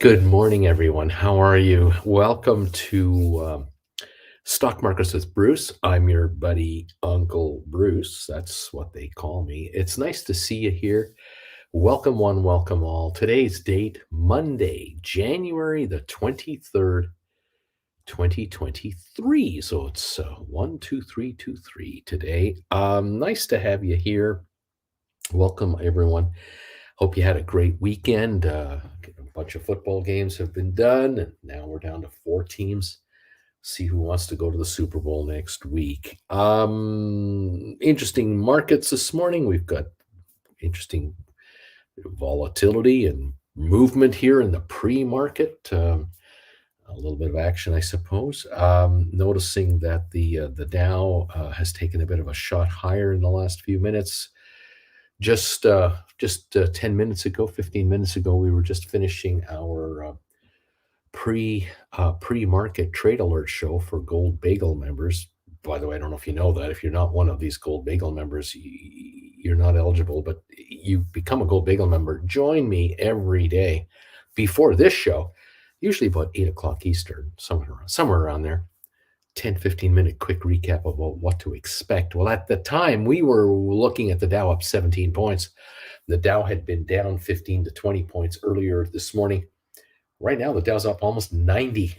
Good morning, everyone. How are you? Welcome to Stock Markets with Bruce. I'm your buddy, Uncle Bruce. That's what they call me. It's nice to see you here. Welcome, one, welcome all. Today's date, Monday, January the 23rd, 2023. So it's 12323 today. Nice to have you here. Welcome, everyone. Hope you had a great weekend. A bunch of football games have been done, and now we're down to four teams. See who wants to go to the Super Bowl next week. Interesting markets this morning. We've got interesting volatility and movement here in the pre-market. A little bit of action, I suppose. Noticing that the Dow has taken a bit of a shot higher in the last few minutes. Just 10 minutes ago, 15 minutes ago, we were just finishing our pre-market trade alert show for Gold Bagel members. By the way, I don't know if you know that. If you're not one of these Gold Bagel members, you're not eligible, but you become a Gold Bagel member. Join me every day before this show, usually about 8 o'clock Eastern, somewhere around there. 10-15 minute quick recap about what to expect. Well, at the time, we were looking at the Dow up 17 points. The Dow had been down 15 to 20 points earlier this morning. Right now, the Dow's up almost 90.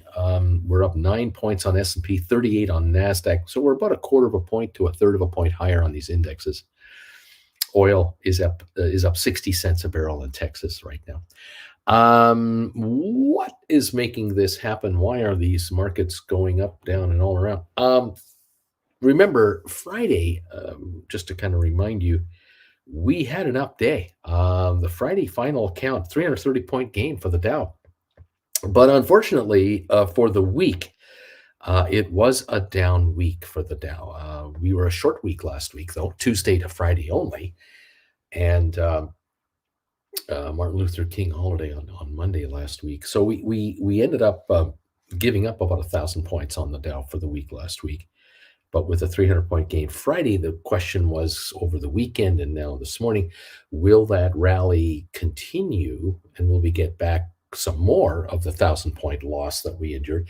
We're up 9 points on S&P, 38 on NASDAQ. So we're about a quarter of a point to a third of a point higher on these indexes. Oil is up 60 cents a barrel in Texas right now. What is making this happen? Why are these markets going up, down, and all around? Remember, Friday, just to kind of remind you, we had an up day. The Friday final count, 330-point gain for the Dow. But unfortunately, for the week, it was a down week for the Dow. We were a short week last week, though, Tuesday to Friday only. And Martin Luther King holiday on Monday last week. So we ended up giving up about 1,000 points on the Dow for the week last week. But with a 300-point gain Friday, the question was over the weekend and now this morning, will that rally continue and will we get back some more of the 1,000-point loss that we endured?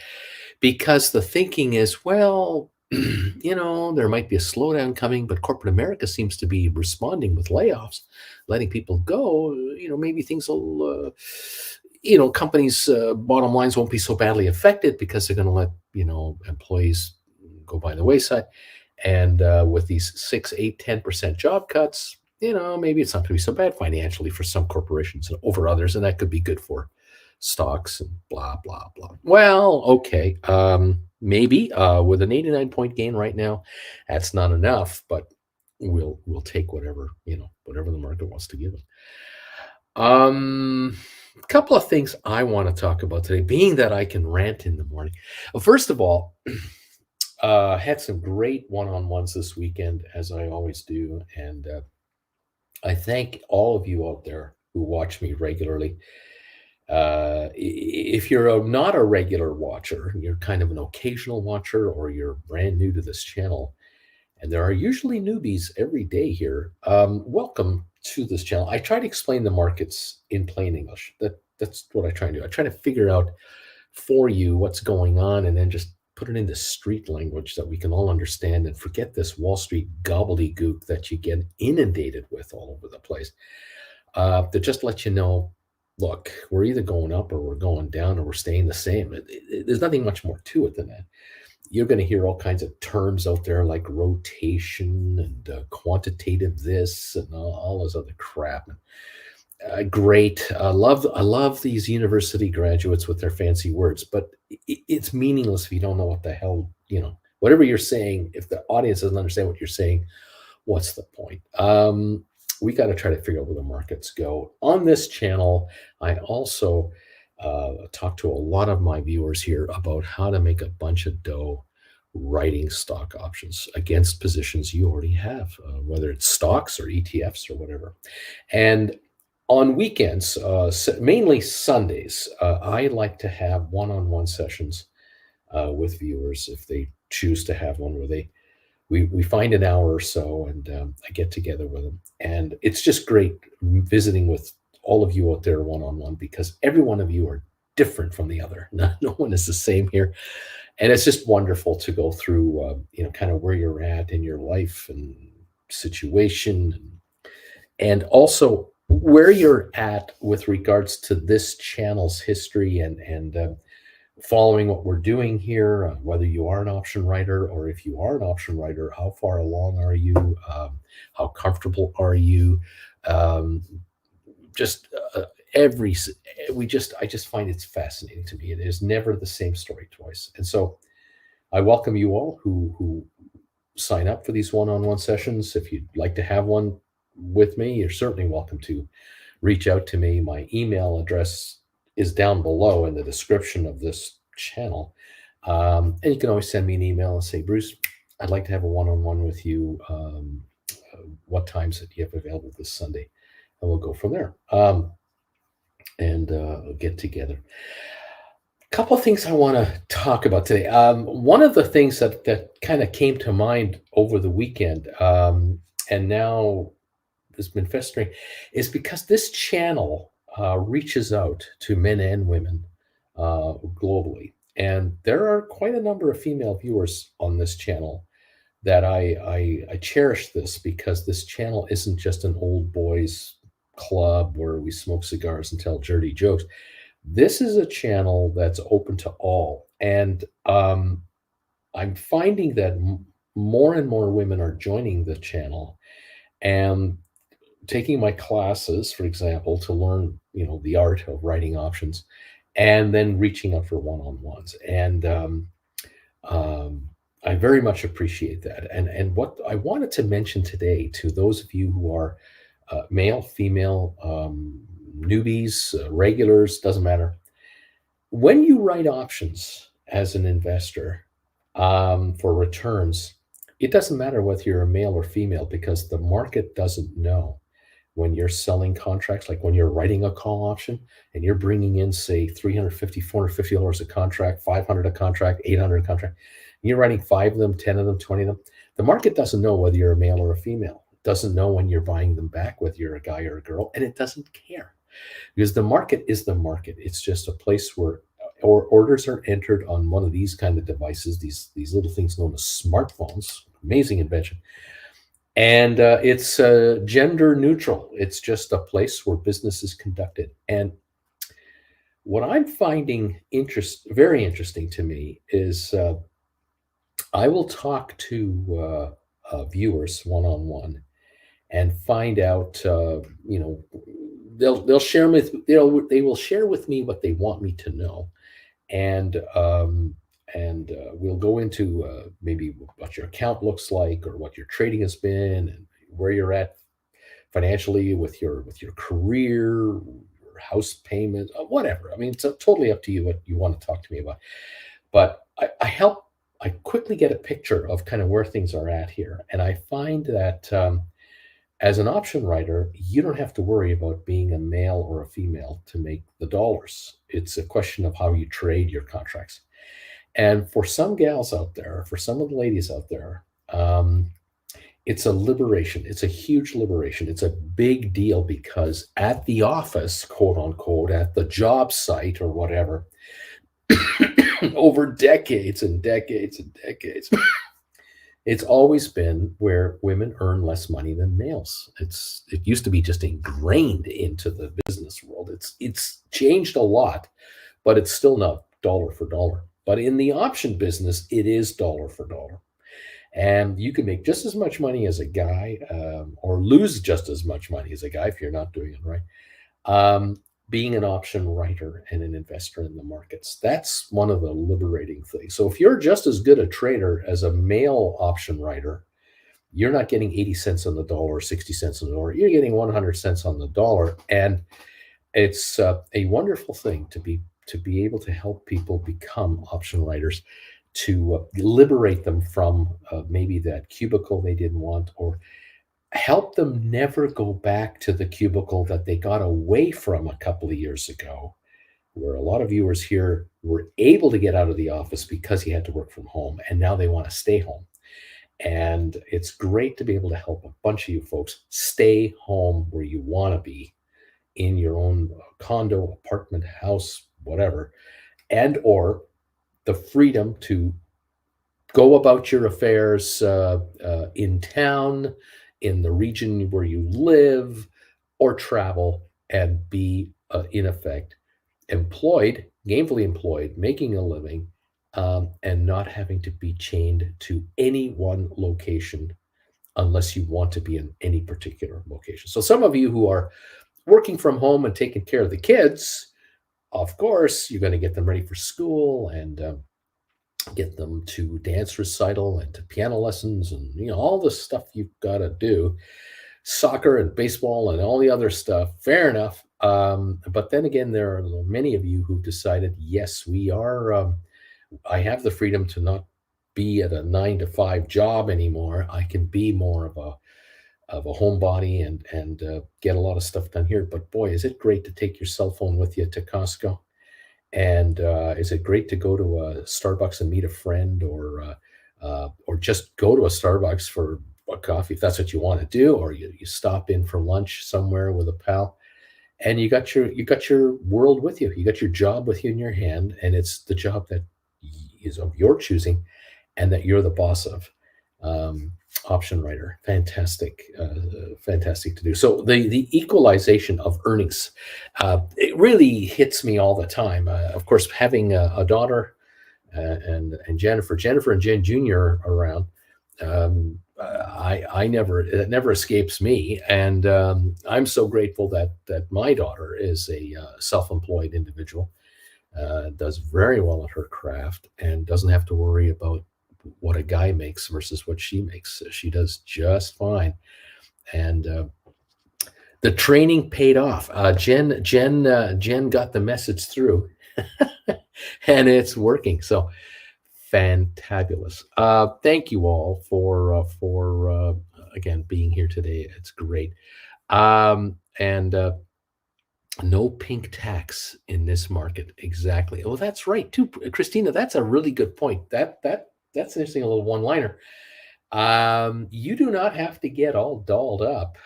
Because the thinking is, well, there might be a slowdown coming, but corporate America seems to be responding with layoffs, letting people go. Maybe things will, companies' bottom lines won't be so badly affected because they're going to let, employees go by the wayside. And with these 6, 8, 10% job cuts, maybe it's not going to be so bad financially for some corporations over others, and that could be good for stocks and blah, blah, blah. Well, okay. Maybe with an 89-point gain right now, that's not enough, but we'll take whatever the market wants to give us. A couple of things I want to talk about today, being that I can rant in the morning. Well, first of all, had some great one-on-ones this weekend, as I always do, and I thank all of you out there who watch me regularly. If you're not a regular watcher, you're kind of an occasional watcher, or you're brand new to this channel, and there are usually newbies every day here, welcome to this channel. I try to explain the markets in plain English. That's what I try to do. I try to figure out for you what's going on and then just put it into street language that we can all understand and forget this Wall Street gobbledygook that you get inundated with all over the place. To just let you know, look, we're either going up or we're going down or we're staying the same. There's nothing much more to it than that. You're going to hear all kinds of terms out there like rotation and quantitative this and all this other crap. Great. I love these university graduates with their fancy words, but it's meaningless if you don't know what the hell, whatever you're saying. If the audience doesn't understand what you're saying, what's the point? We got to try to figure out where the markets go. On this channel, I also talk to a lot of my viewers here about how to make a bunch of dough writing stock options against positions you already have, whether it's stocks or ETFs or whatever. And on weekends, mainly Sundays, I like to have one-on-one sessions with viewers if they choose to have one where we find an hour or so and I get together with them. And it's just great visiting with all of you out there one-on-one because every one of you are different from the other. No one is the same here, and it's just wonderful to go through, kind of where you're at in your life and situation, and also where you're at with regards to this channel's history and following what we're doing here, whether you are an option writer or if you are an option writer, how far along are you? How comfortable are you? Um, just every we just I just find it's fascinating to me. It is never the same story twice, and so I welcome you all who sign up for these one-on-one sessions. If you'd like to have one with me, you're certainly welcome to reach out to me. My email address is down below in the description of this channel. And you can always send me an email and say, Bruce, I'd like to have a one-on-one with you. What times that you have available this Sunday? And we'll go from there, and get together. A couple of things I want to talk about today. One of the things that kind of came to mind over the weekend, and now has been festering, is because this channel reaches out to men and women globally, and there are quite a number of female viewers on this channel that I cherish this, because this channel isn't just an old boys club where we smoke cigars and tell dirty jokes. This is a channel that's open to all, and I'm finding that more and more women are joining the channel and taking my classes, for example, to learn, the art of writing options, and then reaching out for one-on-ones. And um, I very much appreciate that. And what I wanted to mention today to those of you who are male, female, newbies, regulars, doesn't matter. When you write options as an investor for returns, it doesn't matter whether you're a male or female, because the market doesn't know when you're selling contracts. Like when you're writing a call option and you're bringing in, say, $350, $450 a contract, 500 a contract, 800 a contract, and you're writing 5 of them, 10 of them, 20 of them. The market doesn't know whether you're a male or a female. It doesn't know when you're buying them back, whether you're a guy or a girl, and it doesn't care, because the market is the market. It's just a place where orders are entered on one of these kind of devices, these little things known as smartphones. Amazing invention. And it's gender neutral. It's just a place where business is conducted. And what I'm finding very interesting to me is I will talk to viewers one-on-one and find out, they'll share with, they will share with me what they want me to know. And we'll go into maybe what your account looks like, or what your trading has been, and where you're at financially with your career, your house payment, whatever. I mean, it's totally up to you what you want to talk to me about. But I quickly get a picture of kind of where things are at here, and I find that as an option writer, you don't have to worry about being a male or a female to make the dollars. It's a question of how you trade your contracts. And for some gals out there, for some of the ladies out there, it's a liberation. It's a huge liberation. It's a big deal, because at the office, quote unquote, at the job site or whatever, over decades and decades and decades, it's always been where women earn less money than males. It used to be just ingrained into the business world. It's changed a lot, but it's still not dollar for dollar. But in the option business, it is dollar for dollar. And you can make just as much money as a guy, or lose just as much money as a guy if you're not doing it right. Being an option writer and an investor in the markets. That's one of the liberating things. So if you're just as good a trader as a male option writer, you're not getting 80 cents on the dollar, 60 cents on the dollar. You're getting 100 cents on the dollar. And it's a wonderful thing to be able to help people become option writers, to liberate them from maybe that cubicle they didn't want, or help them never go back to the cubicle that they got away from a couple of years ago, where a lot of viewers here were able to get out of the office because you had to work from home, and now they want to stay home. And it's great to be able to help a bunch of you folks stay home where you want to be, in your own condo, apartment, house, whatever, and or the freedom to go about your affairs in town, in the region where you live, or travel and be, in effect, employed, gainfully employed, making a living, and not having to be chained to any one location unless you want to be in any particular location. So, some of you who are working from home and taking care of the kids, of course, you're going to get them ready for school and get them to dance recital and to piano lessons and all the stuff you've got to do, soccer and baseball and all the other stuff. Fair enough. But then again, there are many of you who've decided, yes, we are. I have the freedom to not be at a 9 to 5 job anymore. I can be more of a homebody and get a lot of stuff done here. But boy, is it great to take your cell phone with you to Costco. And is it great to go to a Starbucks and meet a friend, or just go to a Starbucks for a coffee if that's what you want to do, or you stop in for lunch somewhere with a pal, and you got your world with you. You got your job with you in your hand, and it's the job that is of your choosing, and that you're the boss of. Um, Option writer, fantastic, fantastic to do. So the equalization of earnings, it really hits me all the time. Of course, having a daughter and Jennifer and Jen Jr. around, I never it never escapes me, and I'm so grateful that my daughter is a self-employed individual, does very well at her craft, and doesn't have to worry about what a guy makes versus what she makes. She does just fine, and the training paid off. Jen got the message through, and it's working. So fantabulous. Thank you all for again being here today. It's great. And no pink tax in this market. Exactly. Oh, that's right too, Christina. That's a really good point. That's interesting. A little one-liner. You do not have to get all dolled up,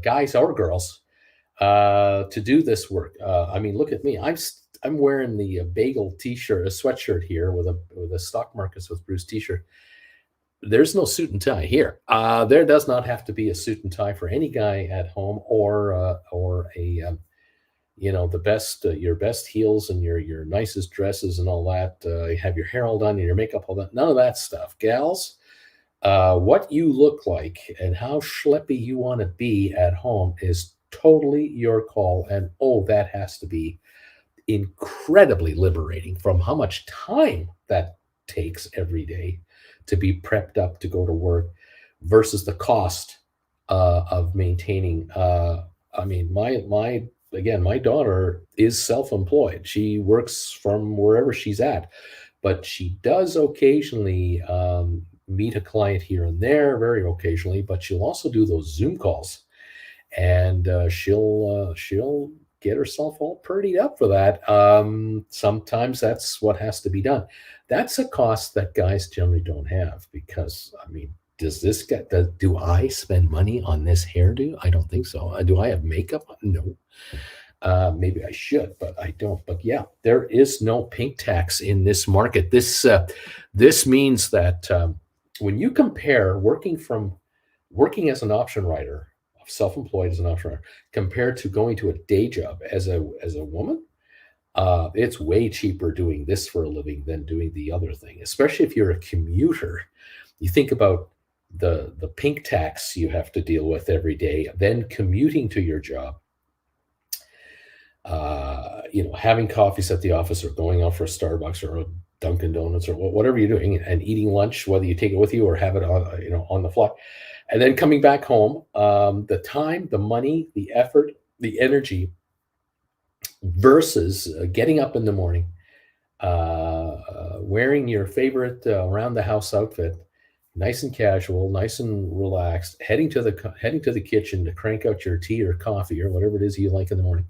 guys or girls, to do this work. I mean, look at me. I'm wearing the bagel T-shirt, a sweatshirt here with a stock markets with Bruce T-shirt. There's no suit and tie here. There does not have to be a suit and tie for any guy at home, or a the best your best heels and your nicest dresses and all that. Have your hair all done and your makeup all done. None of that stuff, gals. What you look like and how schleppy you want to be at home is totally your call. And oh, that has to be incredibly liberating from how much time that takes every day to be prepped up to go to work versus the cost of maintaining. I mean, my daughter is self-employed. She works from wherever she's at, but she does occasionally meet a client here and there, very occasionally. But she'll also do those Zoom calls, and she'll get herself all prettied up for that. Sometimes that's what has to be done. That's a cost that guys generally don't have, because I mean, do I spend money on this hairdo? I don't think so. Do I have makeup? No. Maybe I should, but I don't. But yeah, there is no pink tax in this market. This means that when you compare working as an option writer, self-employed as an option writer, compared to going to a day job as a woman, it's way cheaper doing this for a living than doing the other thing. Especially if you're a commuter, you think about the pink tax you have to deal with every day, then commuting to your job, having coffees at the office, or going out for a Starbucks or a Dunkin' Donuts, or whatever you're doing, and eating lunch, whether you take it with you or have it on the fly, and then coming back home. The time, the money, the effort, the energy, versus getting up in the morning, wearing your favorite around the house outfit, nice and casual, nice and relaxed, heading to the kitchen to crank out your tea or coffee or whatever it is you like in the morning,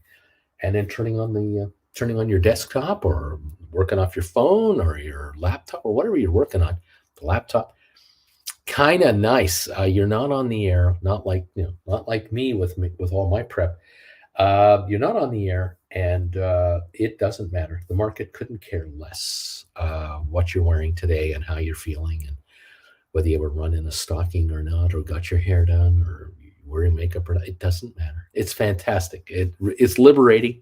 and then turning on your desktop, or working off your phone or your laptop, or whatever you're working on, the laptop. Kind of nice. You're not on the air, not like me with all my prep. You're not on the air. And it doesn't matter. The market couldn't care less what you're wearing today and how you're feeling, and whether you ever run in a stocking or not, or got your hair done, or wearing makeup or not. It doesn't matter. It's fantastic. It's liberating,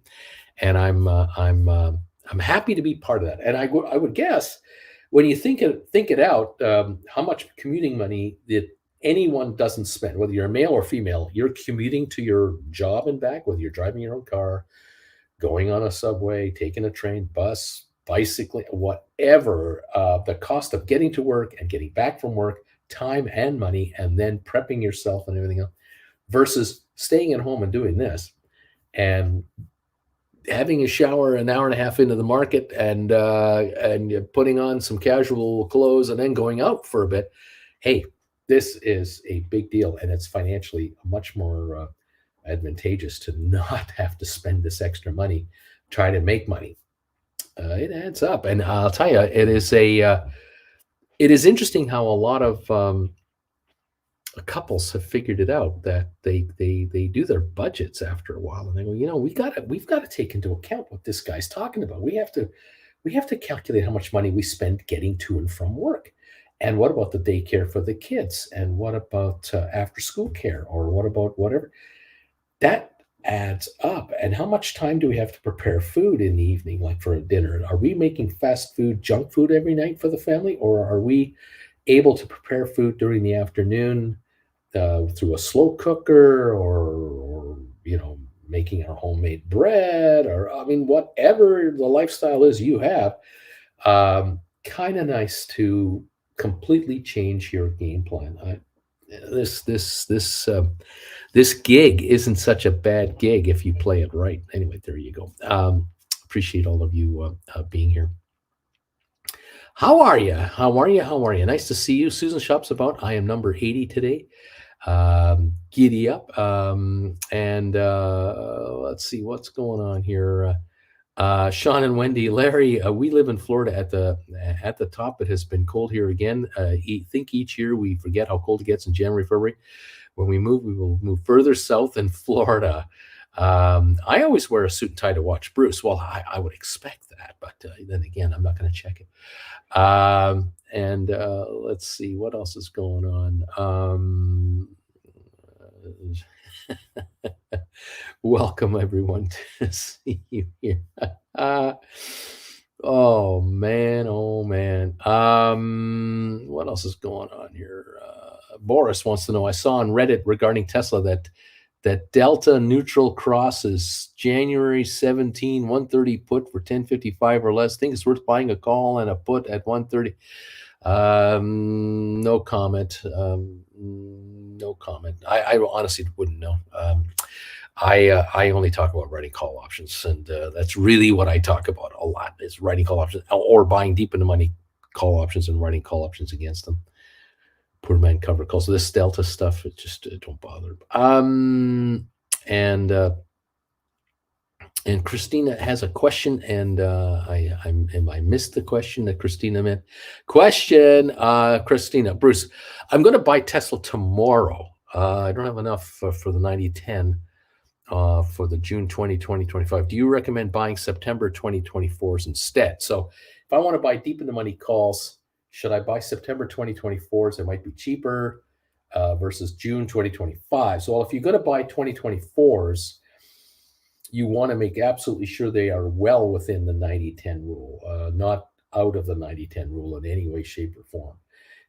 and I'm happy to be part of that. And I would guess when you think it out, how much commuting money that anyone doesn't spend, whether you're a male or female, you're commuting to your job and back, whether you're driving your own car, going on a subway, taking a train, bus, bicycling, whatever, the cost of getting to work and getting back from work, time and money, and then prepping yourself and everything else, versus staying at home and doing this and having a shower an hour and a half into the market, and you're putting on some casual clothes and then going out for a bit. Hey, this is a big deal, and it's financially much more advantageous to not have to spend this extra money, try to make money. It adds up, and I'll tell you, it is interesting how a lot of couples have figured it out, that they do their budgets after a while, and they go, we've got to take into account what this guy's talking about. We have to calculate how much money we spend getting to and from work. And what about the daycare for the kids? And what about after school care? Or what about whatever? That adds up. And how much time do we have to prepare food in the evening, like for a dinner? Are we making fast food, junk food every night for the family? Or are we able to prepare food during the afternoon through a slow cooker, or making our homemade bread, or I mean, whatever the lifestyle is you have, kind of nice to completely change your game plan. This gig isn't such a bad gig if you play it right. Anyway, there you go. Appreciate all of you being here. How are you? How are you? How are you? Nice to see you. Susan Shops About. I am number 80 today. Giddy up. And let's see what's going on here. Sean and Wendy, Larry, we live in Florida at the top. It has been cold here again. Think each year we forget how cold it gets in January, February. When we will move further south in Florida. I always wear a suit and tie to watch Bruce. Well, I would expect that, but then again, I'm not going to check it. And let's see what else is going on. Welcome everyone to see you here. Oh man, oh man. What else is going on here? Boris wants to know. I saw on Reddit regarding Tesla that Delta neutral crosses January 17, 130 put for 1055 or less. Think it's worth buying a call and a put at 130. No comment. No comment. I honestly wouldn't know. I only talk about writing call options, and that's really what I talk about a lot, is writing call options or buying deep in the money call options and writing call options against them. Poor man cover calls. So this Delta stuff, it just don't bother. And Christina has a question, and I missed the question that Christina meant. Question, Christina, Bruce, I'm going to buy Tesla tomorrow. I don't have enough for the 9010 for the June 2025. Do you recommend buying September 2024s instead? So if I want to buy deep in the money calls, should I buy September 2024s? It might be cheaper versus June 2025. So if you're going to buy 2024s, you want to make absolutely sure they are well within the 90-10 rule, not out of the 90-10 rule in any way, shape, or form.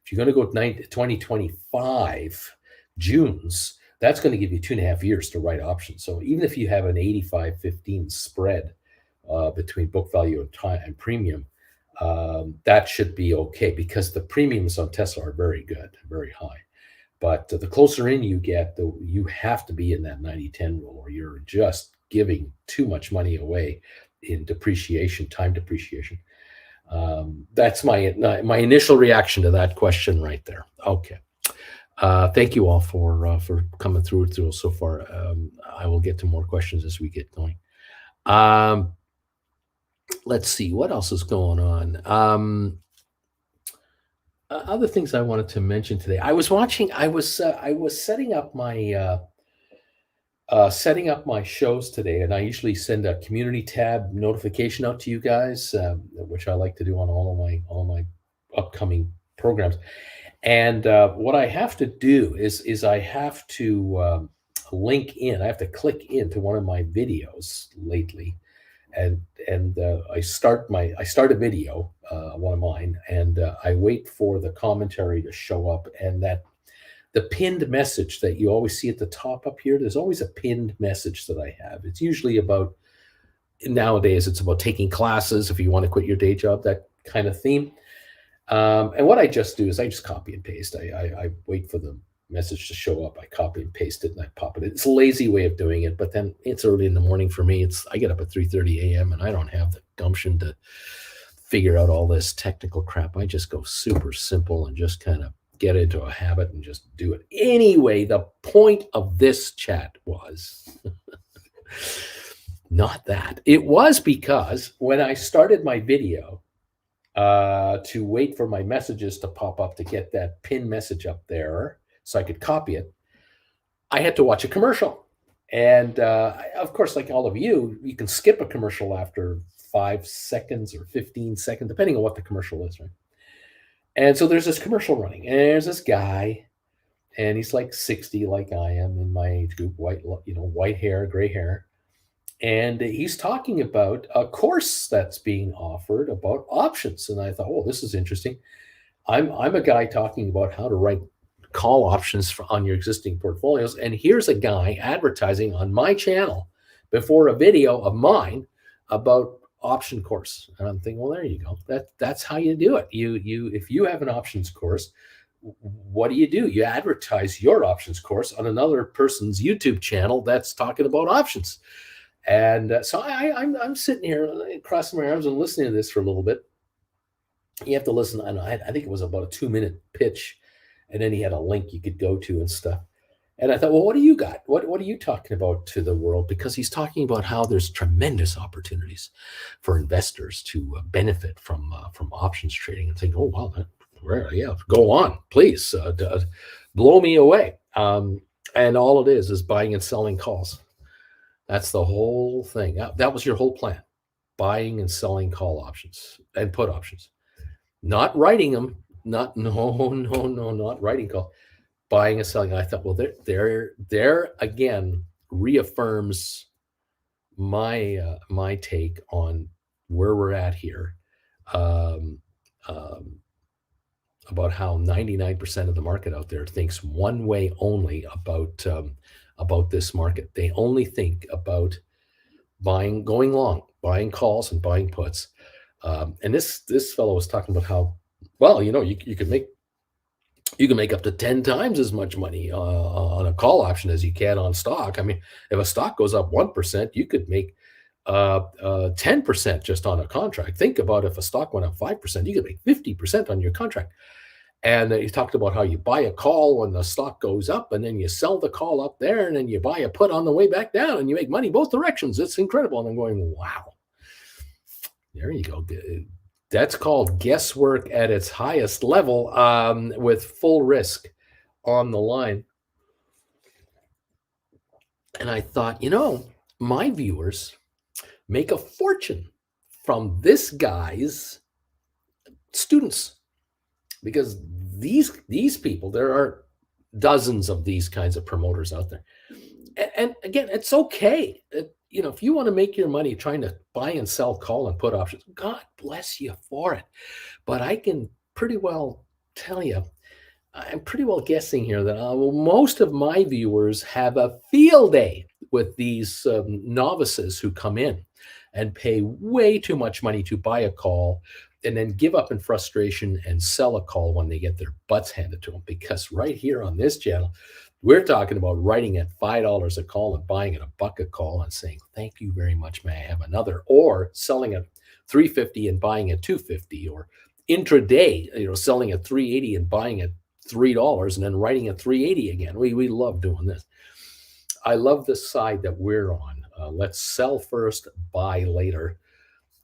If you're going to go 2025 Junes, that's going to give you 2.5 years to write options. So even if you have an 85-15 spread between book value and time and premium, that should be okay, because the premiums on Tesla are very good, very high. But the closer in you get, you have to be in that 90-10 rule, or you're just giving too much money away in depreciation, time depreciation. That's my initial reaction to that question right there. Okay. Thank you all for coming through so far. I will get to more questions as we get going. Let's see what else is going on. Other things I wanted to mention today. I was setting up my Setting up my shows today, and I usually send a community tab notification out to you guys, which I like to do on all my upcoming programs. And what I have to do is I have to link in. I have to click into one of my videos lately, and I start a video, one of mine, and I wait for the commentary to show up, and that the pinned message that you always see at the top up here. There's always a pinned message that I have. It's usually about nowadays. It's about taking classes if you want to quit your day job, that kind of theme. And what I just do is I just copy and paste. I wait for the message to show up. I copy and paste it and I pop it. It's a lazy way of doing it, but then it's early in the morning for me. I get up at 3:30 a.m. and I don't have the gumption to figure out all this technical crap. I just go super simple and just kind of get into a habit and just do it. Anyway, the point of this chat was not that. It was because when I started my video, to wait for my messages to pop up to get that pin message up there so I could copy it, I had to watch a commercial. And of course, like all of you, you can skip a commercial after 5 seconds or 15 seconds, depending on what the commercial is, right? And so there's this commercial running, and there's this guy, and he's like 60, like I am in my age group, white hair, gray hair. And he's talking about a course that's being offered about options. And I thought, oh, this is interesting. I'm a guy talking about how to write call options on your existing portfolios. And here's a guy advertising on my channel before a video of mine about option course. And I'm thinking, well, there you go. That's how you do it. If you have an options course, what do? You advertise your options course on another person's YouTube channel that's talking about options. And so I'm sitting here crossing my arms and listening to this for a little bit. You have to listen. I think it was about a 2-minute pitch, and then he had a link you could go to and stuff. And I thought, well, what do you got? What are you talking about to the world? Because he's talking about how there's tremendous opportunities for investors to benefit from options trading, and think, oh wow, yeah, go on, please, blow me away. And all it is buying and selling calls. That's the whole thing. That was your whole plan: buying and selling call options and put options, not writing them. Not writing call. Buying and selling. I thought, well, there again reaffirms my take on where we're at here, about how 99% of the market out there thinks one way only about this market. They only think about going long, buying calls and buying puts. And this fellow was talking about how, well, you can make up to 10 times as much money on a call option as you can on stock. I mean, if a stock goes up 1%, you could make 10% just on a contract. Think about if a stock went up 5%, you could make 50% on your contract. And he talked about how you buy a call when the stock goes up, and then you sell the call up there, and then you buy a put on the way back down, and you make money both directions. It's incredible. And I'm going, wow. There you go. That's called guesswork at its highest level, with full risk on the line. And I thought, my viewers make a fortune from this guy's students, because these people, there are dozens of these kinds of promoters out there. And again, it's okay. If you want to make your money trying to buy and sell call and put options, God bless you for it. But I can pretty well tell you, I'm pretty well guessing here that most of my viewers have a field day with these novices who come in and pay way too much money to buy a call and then give up in frustration and sell a call when they get their butts handed to them. Because right here on this channel, we're talking about writing at $5 a call and buying at $1 a call and saying, thank you very much, may I have another? Or selling at $3.50 and buying at $2.50, or intraday, selling at $3.80 and buying at $3 and then writing at $3.80 again. We love doing this. I love the side that we're on. Let's sell first, buy later.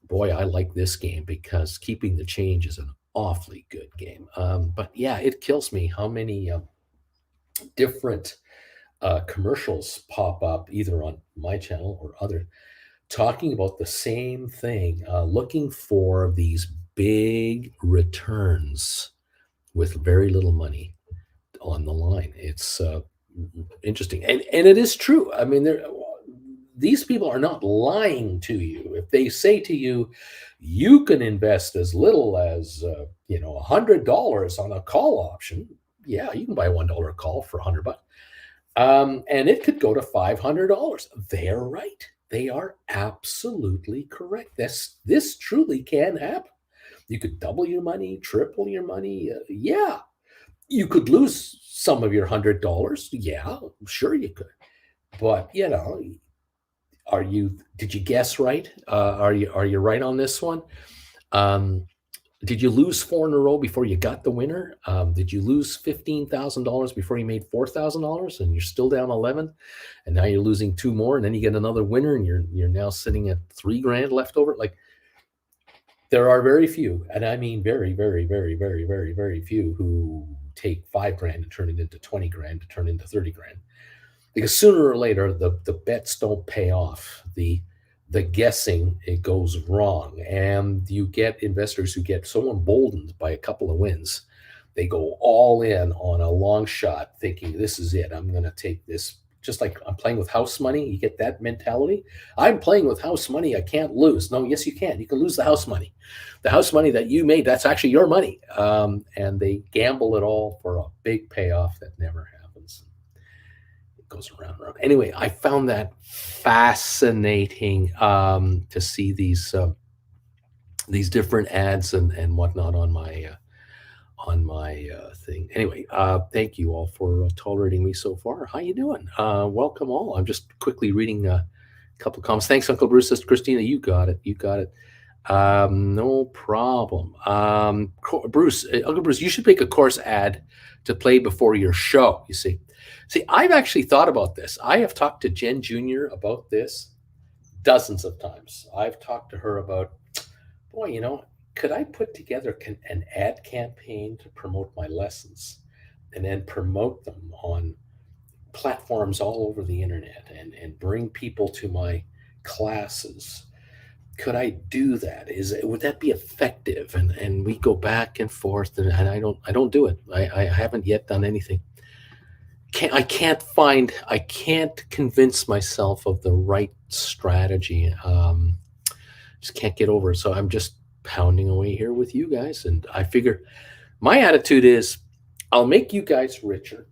Boy, I like this game because keeping the change is an awfully good game. But yeah, it kills me how many different commercials pop up either on my channel or other, talking about the same thing, looking for these big returns with very little money on the line. It's interesting, and it is true. I mean, these people are not lying to you if they say to you, you can invest as little as $100 on a call option. Yeah, you can buy $1 call for $100, and it could go to $500. They're right. They are absolutely correct. This truly can happen. You could double your money, triple your money. Yeah, you could lose some of your $100. Yeah, sure you could. But did you guess right? Are you right on this one? Um, did you lose four in a row before you got the winner? Did you lose $15,000 before you made $4,000 and you're still down 11, and now you're losing two more, and then you get another winner and you're now sitting at $3,000 left over? Like, there are very few, and I mean very, very, very, very, very, very few who take $5,000 and turn it into $20,000 to turn into $30,000. Because sooner or later the bets don't pay off. The guessing, it goes wrong, and you get investors who get so emboldened by a couple of wins, they go all in on a long shot, thinking this is it. I'm going to take this. Just like I'm playing with house money, you get that mentality. I'm playing with house money. I can't lose. No, yes, you can. You can lose the house money. The house money that you made, that's actually your money. And they gamble it all for a big payoff that never happens. It goes around and around. Anyway, I found that fascinating, to see these different ads and whatnot on my thing. Anyway, thank you all for tolerating me so far. How you doing? Welcome all. I'm just quickly reading a couple of comments. Thanks, Uncle Bruce. Sister Christina, you got it. You got it. No problem. Bruce, Uncle Bruce, you should make a course ad to play before your show. You see, I've actually thought about this. I have talked to Jen Jr. about this dozens of times. I've talked to her about, boy, could I put together an ad campaign to promote my lessons and then promote them on platforms all over the internet and bring people to my classes? Could I do that? Would that be effective? And we go back and forth, and I don't do it. I haven't yet done anything. I can't convince myself of the right strategy. Just can't get over it. So I'm just pounding away here with you guys, and I figure my attitude is I'll make you guys richer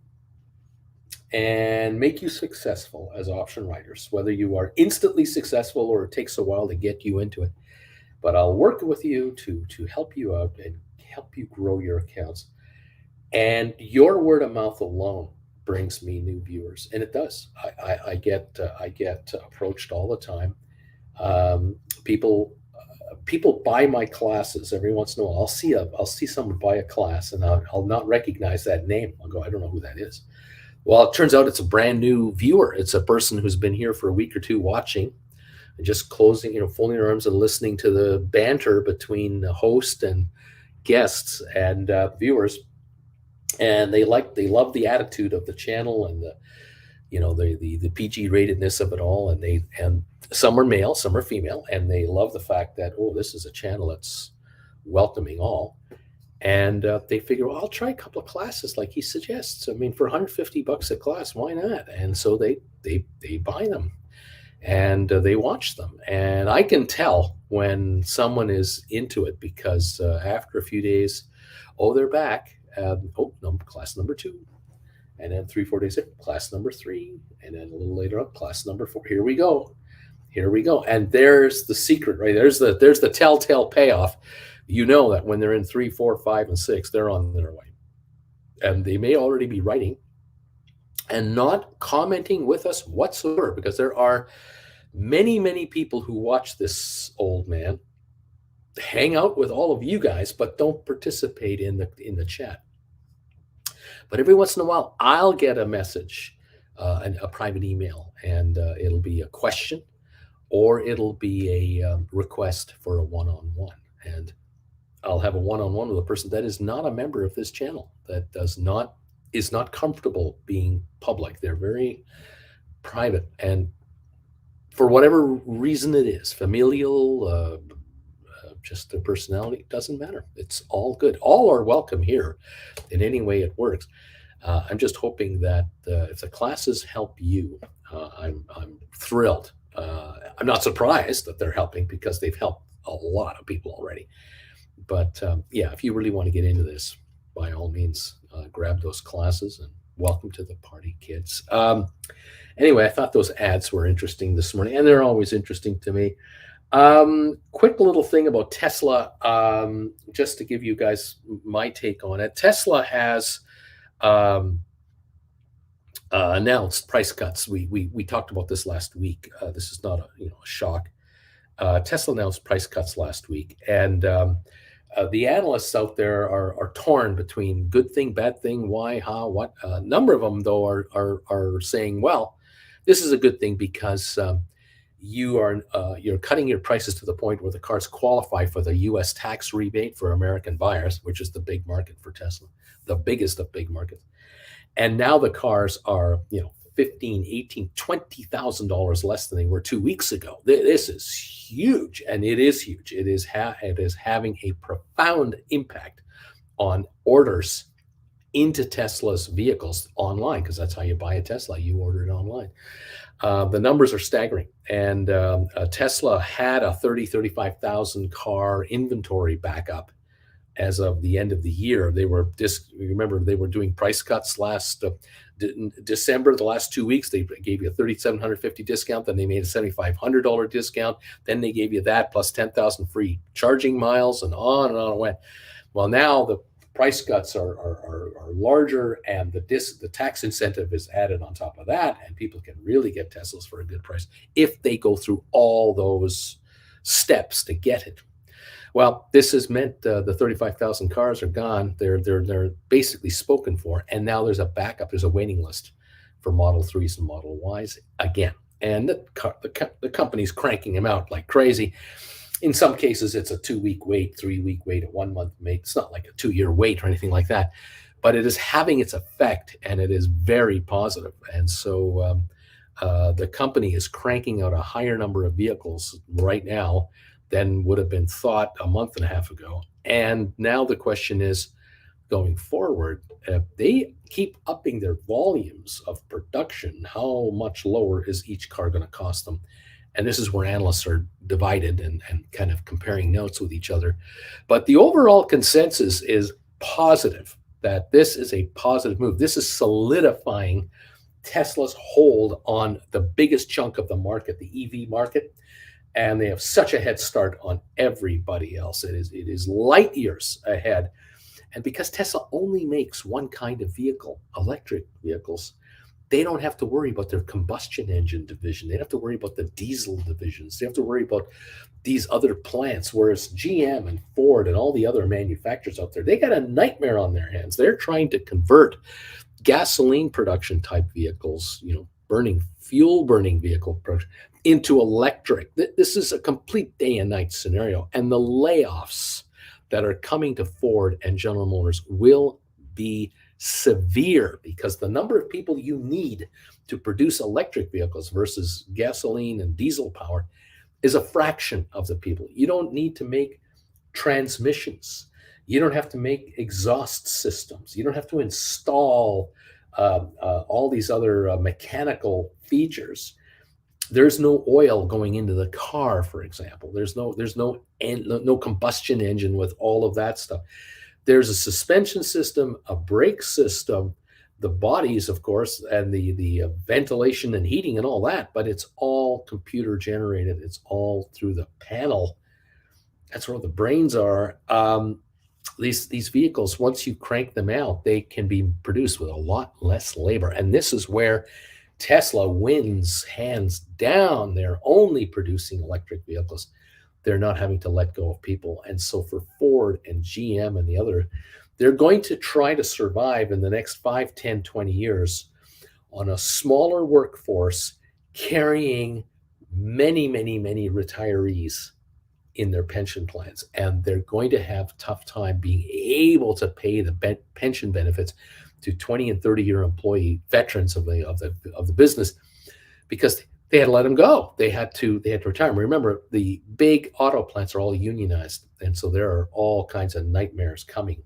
and make you successful as option writers, whether you are instantly successful or it takes a while to get you into it. But I'll work with you to help you out and help you grow your accounts. And your word of mouth alone brings me new viewers, and it does. I get approached all the time. People buy my classes every once in a while. I'll see someone buy a class, and I'll not recognize that name. I'll go, I don't know who that is. Well, it turns out it's a brand new viewer. It's a person who's been here for a week or two watching and just folding their arms and listening to the banter between the host and guests and viewers. And they love the attitude of the channel and the PG ratedness of it all. And some are male, some are female, and they love the fact that, this is a channel that's welcoming all. And they figure, well, I'll try a couple of classes like he suggests. I mean, for $150 a class, why not? And so they buy them and they watch them. And I can tell when someone is into it because after a few days, they're back. Class number 2. And then 3-4 days later, class number 3. And then a little later up, class number 4. Here we go. And there's the secret, right? There's the telltale payoff. You know that when they're in 3, 4, 5, and 6, they're on their way. And they may already be writing and not commenting with us whatsoever, because there are many, many people who watch this old man hang out with all of you guys, but don't participate in the chat. But every once in a while, I'll get a message, a private email, and it'll be a question or it'll be a request for a one-on-one. And I'll have a one-on-one with a person that is not a member of this channel, that does not is not comfortable being public. They're very private, and for whatever reason it is, familial, just their personality, doesn't matter. It's all good. All are welcome here in any way it works. I'm just hoping that if the classes help you, I'm thrilled. I'm not surprised that they're helping because they've helped a lot of people already. But yeah, if you really want to get into this, by all means, grab those classes and welcome to the party, kids. Anyway, I thought those ads were interesting this morning, and they're always interesting to me. Quick little thing about Tesla, just to give you guys my take on it. Tesla has um, announced price cuts. We talked about this last week. This is not a shock. Tesla announced price cuts last week, and the analysts out there are torn between good thing, bad thing, why, how, what. A number of them though are saying, well, this is a good thing because you're cutting your prices to the point where the cars qualify for the U.S. tax rebate for American buyers, which is the big market for Tesla, the biggest of big markets. And now the cars are, 15, 18, $20,000 less than they were 2 weeks ago. This is huge, and it is huge. It is having a profound impact on orders into Tesla's vehicles online, because that's how you buy a Tesla. You order it online. The numbers are staggering, and Tesla had a 35,000 car inventory backup as of the end of the year. Remember, they were doing price cuts last December. The last 2 weeks, they gave you a $3,750 discount. Then they made a $7,500 discount. Then they gave you that plus 10,000 free charging miles, and on it went. Well, now the price cuts are larger, and the tax incentive is added on top of that, and people can really get Teslas for a good price if they go through all those steps to get it. Well, this has meant the 35,000 cars are gone. They're basically spoken for, and now there's a backup. There's a waiting list for Model 3s and Model Ys again, and the company's cranking them out like crazy. In some cases, it's a 2-week wait, 3-week wait, a 1-month wait. It's not like a 2-year wait or anything like that, but it is having its effect, and it is very positive. And so the company is cranking out a higher number of vehicles right now than would have been thought a month and a half ago. And now the question is, going forward, if they keep upping their volumes of production, how much lower is each car going to cost them? And this is where analysts are divided and kind of comparing notes with each other. But the overall consensus is positive, that this is a positive move. This is solidifying Tesla's hold on the biggest chunk of the market, the EV market. And they have such a head start on everybody else. It is light years ahead. And because Tesla only makes one kind of vehicle, electric vehicles, they don't have to worry about their combustion engine division. They don't have to worry about the diesel divisions. They have to worry about these other plants, whereas GM and Ford and all the other manufacturers out there, they got a nightmare on their hands. They're trying to convert gasoline production type vehicles, fuel burning vehicle production, into electric. This is a complete day and night scenario. And the layoffs that are coming to Ford and General Motors will be severe, because the number of people you need to produce electric vehicles versus gasoline and diesel power is a fraction of the people. You don't need to make transmissions. You don't have to make exhaust systems. You don't have to install all these other mechanical features. There's no oil going into the car, for example. There's no combustion engine with all of that stuff. There's a suspension system, a brake system, the bodies, of course, and the ventilation and heating and all that, but it's all computer generated. It's all through the panel. That's where the brains are. These vehicles, once you crank them out, they can be produced with a lot less labor. And this is where Tesla wins hands down. They're only producing electric vehicles. They're not having to let go of people. And so for Ford and GM and the other, they're going to try to survive in the next 5, 10, 20 years on a smaller workforce, carrying many, many, many retirees in their pension plans. And they're going to have a tough time being able to pay the pension benefits to 20 and 30-year employee veterans of the business, because they had to let them go. They had to retire. Remember, the big auto plants are all unionized, and so there are all kinds of nightmares coming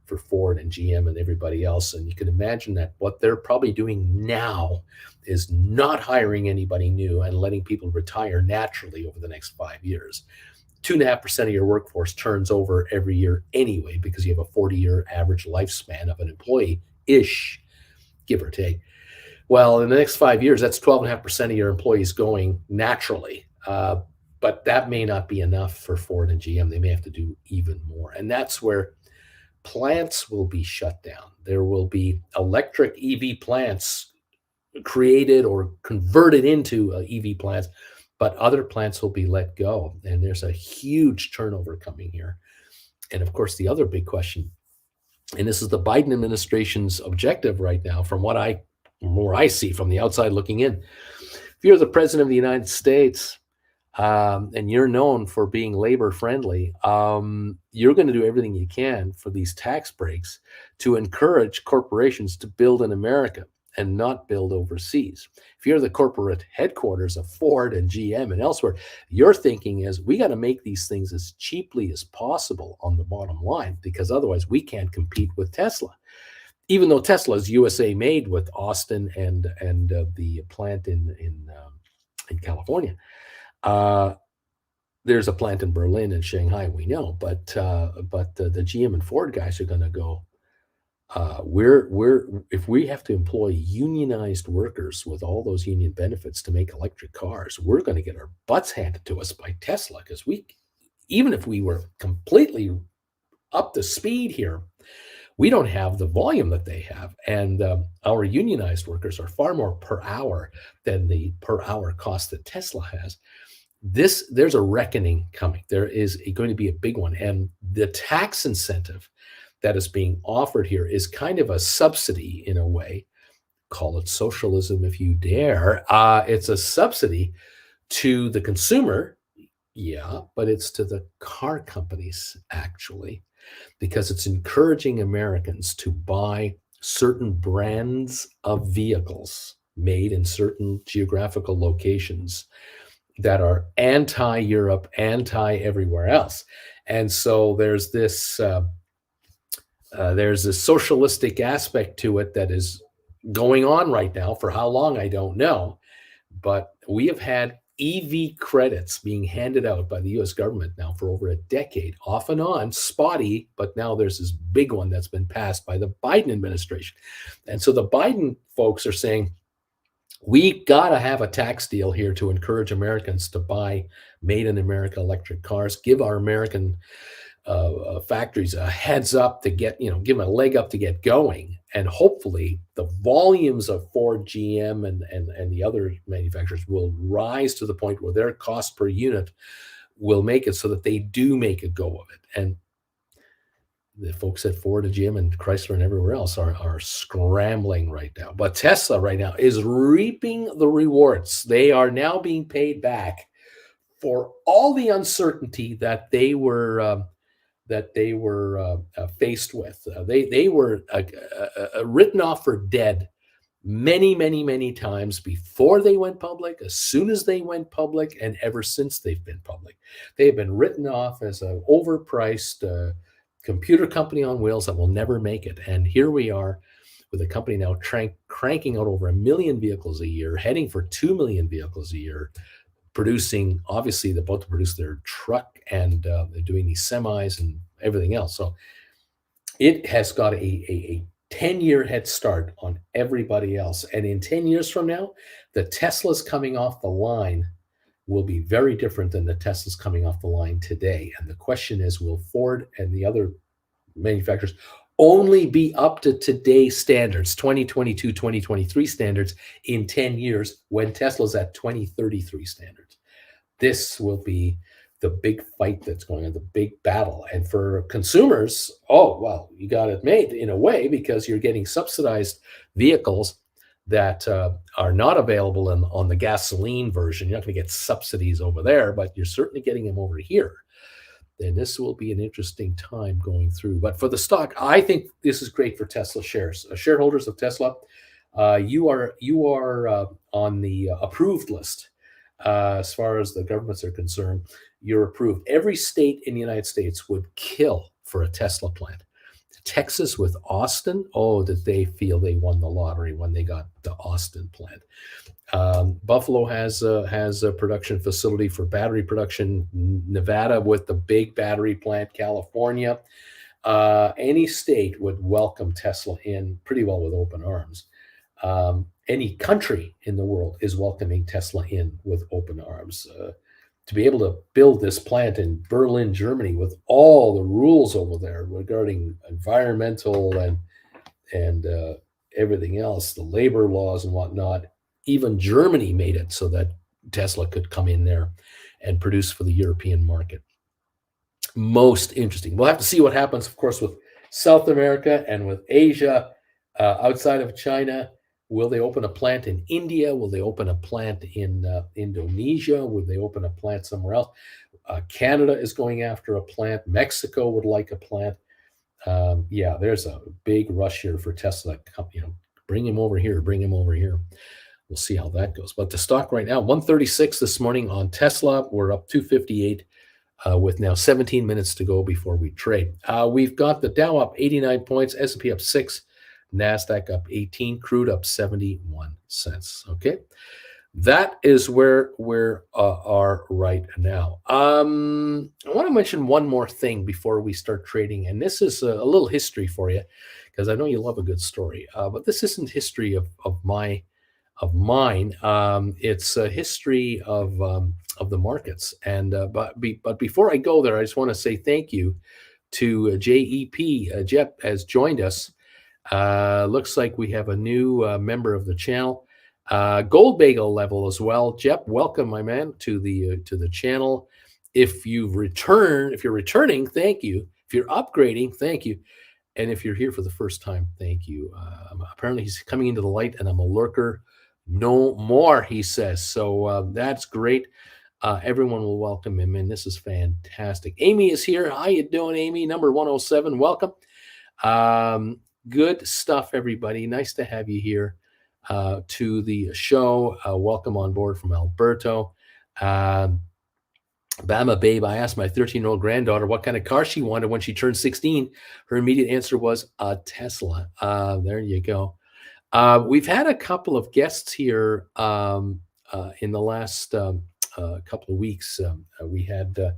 for Ford and GM and everybody else. And you can imagine that what they're probably doing now is not hiring anybody new and letting people retire naturally over the next 5 years. 2.5% of your workforce turns over every year anyway, because you have a 40-year average lifespan of an employee ish, give or take. Well, in the next 5 years, that's 12.5% of your employees going naturally. But that may not be enough for Ford and GM. They may have to do even more. And that's where plants will be shut down. There will be electric EV plants created or converted into EV plants, but other plants will be let go. And there's a huge turnover coming here. And of course, the other big question, and this is the Biden administration's objective right now, from what I see from the outside looking in. If you're the president of the United States, and you're known for being labor friendly, you're going to do everything you can for these tax breaks to encourage corporations to build in America and not build overseas. If you're the corporate headquarters of Ford and GM and elsewhere, your thinking is, we got to make these things as cheaply as possible on the bottom line, because otherwise we can't compete with Tesla. Even though Tesla is USA made with Austin and the plant in California. There's a plant in Berlin and Shanghai, we know, but the GM and Ford guys are going to go. If we have to employ unionized workers with all those union benefits to make electric cars, we're going to get our butts handed to us by Tesla, because even if we were completely up to speed here, we don't have the volume that they have, and our unionized workers are far more per hour than the per hour cost that Tesla has. There's a reckoning coming. There is going to be a big one, and the tax incentive that is being offered here is kind of a subsidy in a way. Call it socialism if you dare. It's a subsidy to the consumer, yeah, but it's to the car companies actually, because it's encouraging Americans to buy certain brands of vehicles made in certain geographical locations that are anti-Europe, anti-everywhere else. And so there's this socialistic aspect to it that is going on right now. For how long, I don't know. But we have had EV credits being handed out by the US government now for over a decade, off and on, spotty, but now there's this big one that's been passed by the Biden administration. And so the Biden folks are saying, we got to have a tax deal here to encourage Americans to buy made in America electric cars, give our American factories a heads up to give them a leg up to get going. And hopefully the volumes of Ford, GM, and the other manufacturers will rise to the point where their cost per unit will make it so that they do make a go of it. And the folks at Ford and GM and Chrysler and everywhere else are scrambling right now. But Tesla right now is reaping the rewards. They are now being paid back for all the uncertainty that they were faced with. They were written off for dead many, many, many times before they went public, as soon as they went public, and ever since they've been public. They have been written off as an overpriced computer company on wheels that will never make it. And here we are with a company now cranking out over 1 million vehicles a year, heading for 2 million vehicles a year, producing, obviously they're about to produce their truck, and they're doing these semis and everything else. So it has got a 10-year head start on everybody else. And in 10 years from now, the Teslas coming off the line will be very different than the Teslas coming off the line today. And the question is, will Ford and the other manufacturers only be up to today's standards, 2022, 2023 standards in 10 years, when Tesla's at 2033 standards? This will be the big fight that's going on, the big battle. And for consumers, oh, well, you got it made in a way, because you're getting subsidized vehicles that are not available on the gasoline version. You're not going to get subsidies over there, but you're certainly getting them over here. then this will be an interesting time going through. But for the stock, I think this is great for Tesla shares. Shareholders of Tesla, you are on the approved list as far as the governments are concerned. You're approved. Every state in the United States would kill for a Tesla plant. Texas with Austin, oh, did they feel they won the lottery when they got the Austin plant? Buffalo has a production facility for battery production. Nevada with the big battery plant. California, any state would welcome Tesla in pretty well with open arms. Any country in the world is welcoming Tesla in with open arms. To be able to build this plant in Berlin, Germany, with all the rules over there regarding environmental and everything else, the labor laws and whatnot. Even Germany made it so that Tesla could come in there and produce for the European market. Most interesting. We'll have to see what happens, of course, with South America and with Asia outside of China. Will they open a plant in India? Will they open a plant in Indonesia? Will they open a plant somewhere else? Canada is going after a plant. Mexico would like a plant. Yeah, there's a big rush here for Tesla. Bring him over here. Bring him over here. We'll see how that goes. But the stock right now, 136 this morning on Tesla. We're up 258 with now 17 minutes to go before we trade. We've got the Dow up 89 points, S&P up 6, NASDAQ up 18, crude up 71 cents. Okay, that is where we are right now. I want to mention one more thing before we start trading, and this is a little history for you, because I know you love a good story. But this isn't history of mine. It's a history of the markets. And but before I go there, I just want to say thank you to JEP. Jep has joined us. Looks like we have a new member of the channel. Gold bagel level as well. Jep, welcome, my man, to the channel. If you're returning, thank you. If you're upgrading, thank you. And if you're here for the first time, thank you. Apparently he's coming into the light, and I'm a lurker no more, he says. So that's great. Everyone will welcome him in. This is fantastic. Amy is here. How you doing, Amy? Number 107. Welcome. Good stuff, everybody. Nice to have you here to the show. Welcome on board from Alberto. Bama Babe, I asked my 13-year-old granddaughter what kind of car she wanted when she turned 16. Her immediate answer was a Tesla. There you go. We've had a couple of guests here in the last couple of weeks. We had a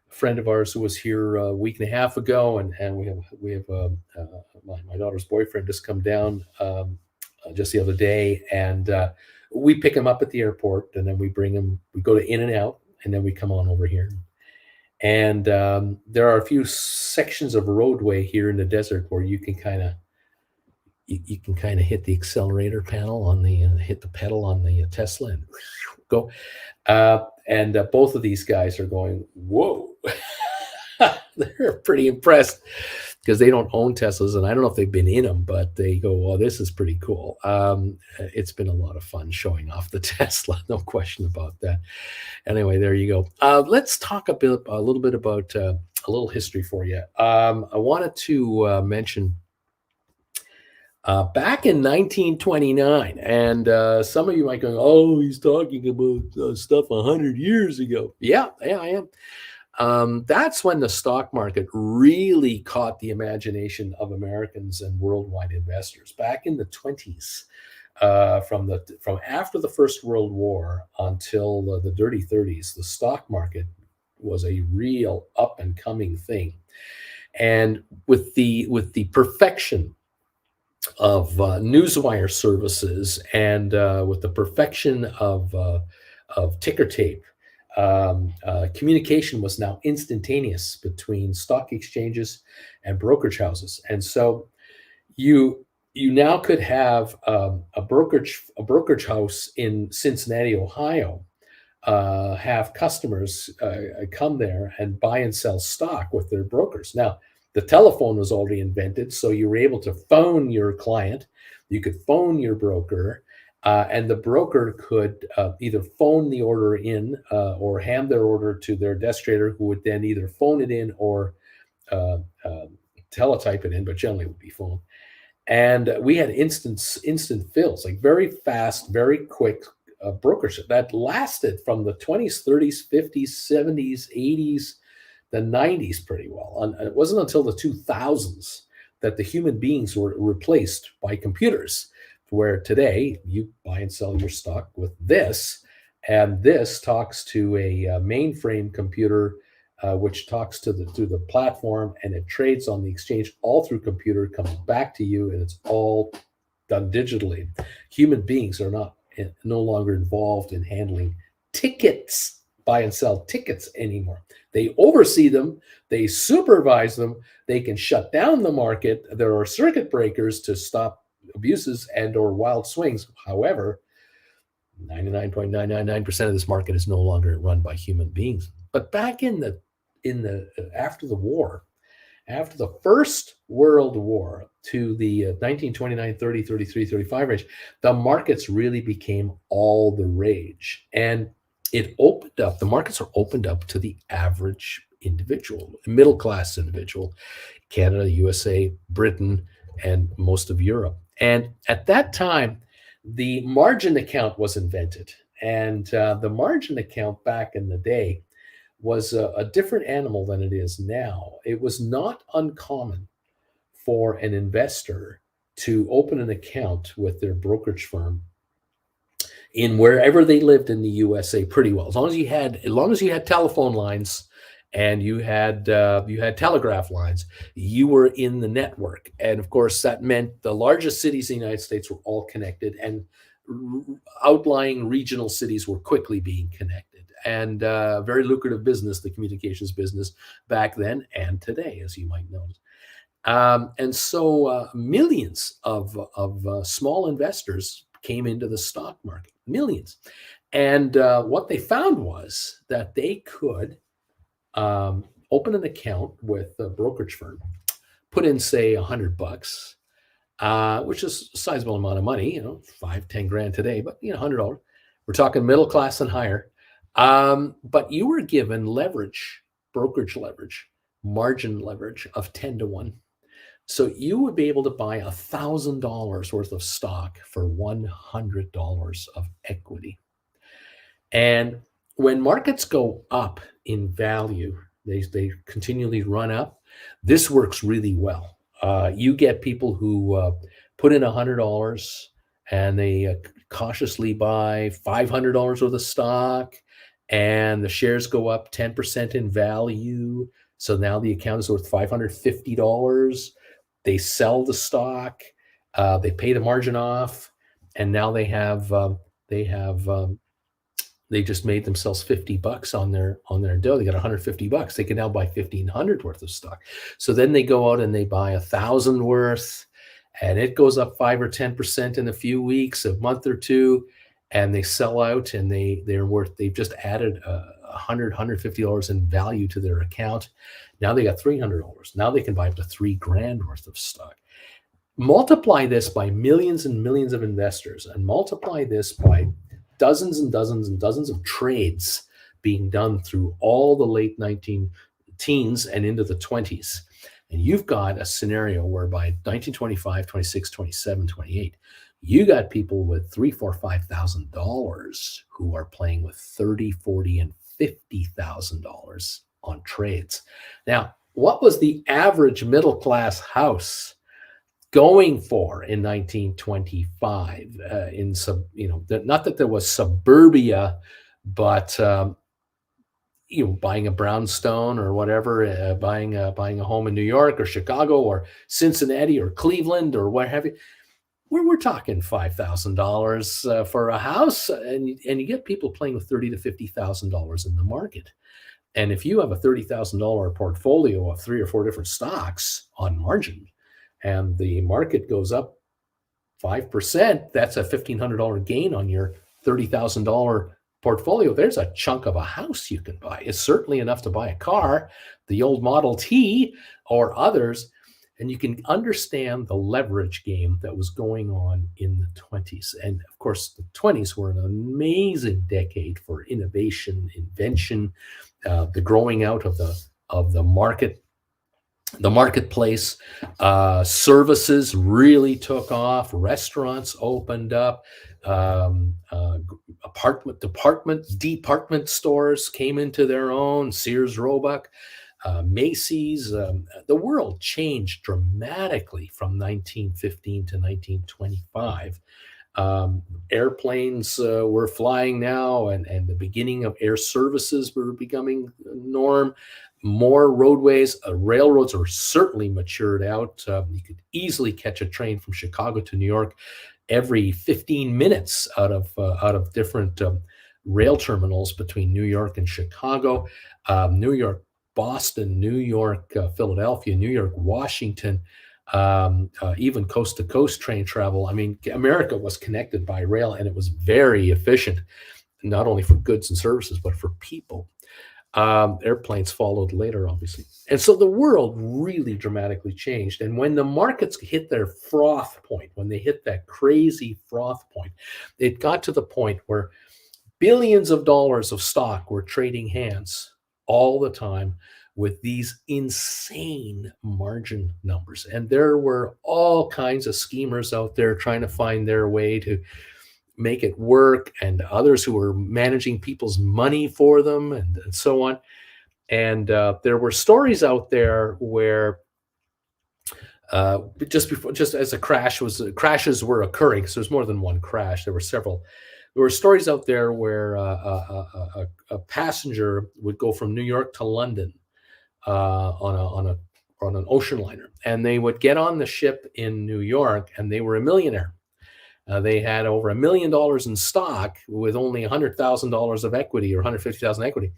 friend of ours who was here a week and a half ago, and we have my daughter's boyfriend just come down just the other day, and we pick him up at the airport, and then we bring him. We go to In-N-Out, and then we come on over here. And there are a few sections of roadway here in the desert where you can kind of hit the accelerator panel on the hit the pedal on the Tesla and go. And both of these guys are going, whoa. They're pretty impressed because they don't own Teslas, and I don't know if they've been in them, but they go, well, this is pretty cool. It's been a lot of fun showing off the Tesla, no question about that. Anyway, there you go. Let's talk a little bit about a little history for you. I wanted to mention back in 1929, and some of you might go, oh, he's talking about stuff 100 years ago. Yeah, I am. That's when the stock market really caught the imagination of Americans and worldwide investors. Back in the 20s, from after the First World War until the dirty 30s, the stock market was a real up and coming thing. And with the perfection of newswire services and with the perfection of ticker tape, communication was now instantaneous between stock exchanges and brokerage houses. And so you now could have a brokerage house in Cincinnati, Ohio, have customers come there and buy and sell stock with their brokers. Now, the telephone was already invented, so you were able to phone your client. You could phone your broker. and the broker could either phone the order in or hand their order to their desk trader, who would then either phone it in or uh, uh, teletype it in, but generally it would be phone. And we had instant fills, like very fast, very quick brokership that lasted from the 20s, 30s, 50s, 70s, 80s, the 90s pretty well. And it wasn't until the 2000s that the human beings were replaced by computers, where today you buy and sell your stock with this, and this talks to a mainframe computer, which talks to the platform, and it trades on the exchange all through computer, comes back to you, and it's all done digitally. Human beings are no longer involved in handling tickets, buy and sell tickets anymore. They oversee them, they supervise them, they can shut down the market. There are circuit breakers to stop abuses and or wild swings. However, 99.999% of this market is no longer run by human beings. But back in the after the war, after the First World War to the 1929, 30, 33, 35 range, the markets really became all the rage. And it opened up, the markets are opened up to the average individual, middle class individual, Canada, USA, Britain, and most of Europe. And at that time, the margin account was invented. And the margin account back in the day was a different animal than it is now. It was not uncommon for an investor to open an account with their brokerage firm in wherever they lived in the USA pretty well. As long as you had telephone lines and you had telegraph lines, you were in the network. And of course, that meant the largest cities in the United States were all connected, and outlying regional cities were quickly being connected. And very lucrative business, the communications business back then and today, as you might notice. And so millions of small investors came into the stock market, millions. And what they found was that they could open an account with a brokerage firm, put in, say, $100, which is a sizable amount of money, 5, 10 grand today, but $100. We're talking middle class and higher. But you were given leverage, brokerage leverage, margin leverage of 10 to 1. So you would be able to buy $1,000 worth of stock for $100 of equity. And when markets go up in value, they continually run up. This works really well. You get people who put in $100 and they cautiously buy $500 worth of stock, and the shares go up 10% in value. So now the account is worth $550. They sell the stock, they pay the margin off, and now they just made themselves $50 on their dough. They got $150. They can now buy $1,500 worth of stock. So then they go out and they buy $1,000 worth, and it goes up 5 or 10% in a few weeks, a month or two, and they sell out, and they've just added $150 in value to their account. Now they got $300. Now they can buy up to $3,000 worth of stock. Multiply this by millions and millions of investors, and multiply this by dozens and dozens and dozens of trades being done through all the late 19 teens and into the 20s. And you've got a scenario where by 1925, 26, 27, 28, you got people with $3,000, $4,000, $5,000 who are playing with $30,000, $40,000, and $50,000 on trades. Now, what was the average middle class house going for in 1925? Not that there was suburbia, but buying a brownstone or whatever, buying a home in New York or Chicago or Cincinnati or Cleveland or what have you. We're talking $5,000 for a house, and you get people playing with $30,000 to $50,000 in the market. And if you have a $30,000 portfolio of 3 or 4 different stocks on margin, and the market goes up 5%, that's a $1,500 gain on your $30,000 portfolio. There's a chunk of a house you can buy. It's certainly enough to buy a car, the old Model T or others. And you can understand the leverage game that was going on in the 20s. And of course, the 20s were an amazing decade for innovation, invention, the growing out of the market, the marketplace. Services really took off. Restaurants opened up. Department stores came into their own. Sears, Roebuck, Macy's. The world changed dramatically from 1915 to 1925. um, Airplanes were flying now, and the beginning of air services were becoming norm. More roadways, railroads are certainly matured out. You could easily catch a train from Chicago to New York every 15 minutes out of different rail terminals between New York and Chicago, New York, Boston, New York, Philadelphia, New York, Washington, even coast to coast train travel. I mean, America was connected by rail, and it was very efficient, not only for goods and services, but for people. Airplanes followed later, obviously. And so the world really dramatically changed. And when the markets hit their froth point, when they hit that crazy froth point, it got to the point where billions of dollars of stock were trading hands all the time with these insane margin numbers. And there were all kinds of schemers out there trying to find their way to make it work, and others who were managing people's money for them, and so on. And there were stories out there where just as crashes were occurring, so there's more than one crash. There were several. There were stories out there where a passenger would go from New York to London on an ocean liner, and they would get on the ship in New York, and they were a millionaire. They had over $1 million in stock with only $100,000 of equity, or 150,000 equity.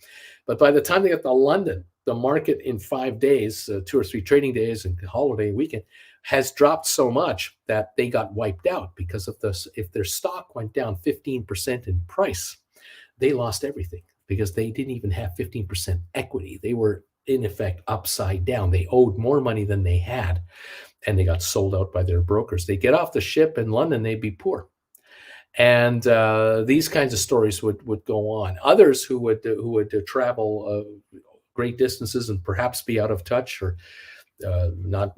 But by the time they got to London, the market in 5 days, 2 or 3 trading days and holiday weekend, has dropped so much that they got wiped out, because if their stock went down 15% in price, they lost everything, because they didn't even have 15% equity. They were in effect upside down. They owed more money than they had, and they got sold out by their brokers. They get off the ship in London, they'd be poor. And these kinds of stories would go on. Others who would travel great distances and perhaps be out of touch, or not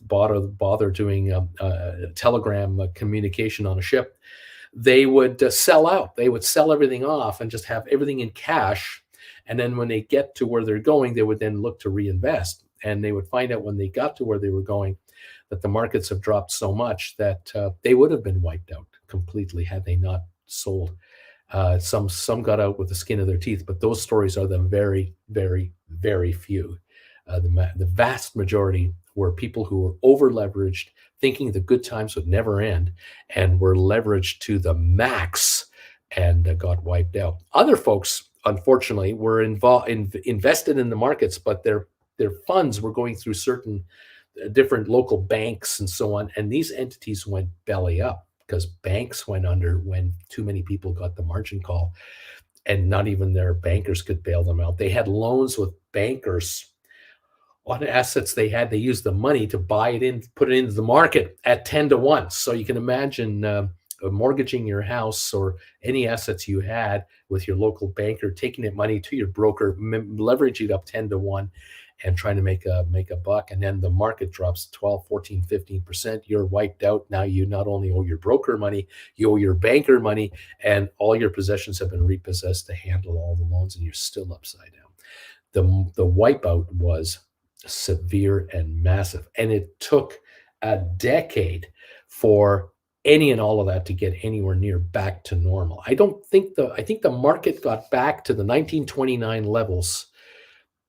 bother doing telegram communication on a ship. They would sell out. They would sell everything off and just have everything in cash. And then when they get to where they're going, they would then look to reinvest. And they would find out when they got to where they were going that the markets have dropped so much that they would have been wiped out completely had they not sold. Some got out with the skin of their teeth, but those stories are the very, very, very few. The vast majority were people who were over leveraged, thinking the good times would never end, and were leveraged to the max, and got wiped out. Other folks, unfortunately, were invested in the markets, but their funds were going through certain different local banks and so on, and these entities went belly up because banks went under when too many people got the margin call, and not even their bankers could bail them out. They had loans with bankers on assets they had. They used the money to buy it in, put it into the market at 10 to 1. So you can imagine mortgaging your house or any assets you had with your local banker, taking that money to your broker, leveraging it up 10 to 1, and trying to make a buck. And then the market drops 12, 14, 15%. You're wiped out. Now you not only owe your broker money, you owe your banker money, and all your possessions have been repossessed to handle all the loans, and you're still upside down. The wipeout was severe and massive, and it took a decade for any and all of that to get anywhere near back to normal. I think the market got back to the 1929 levels.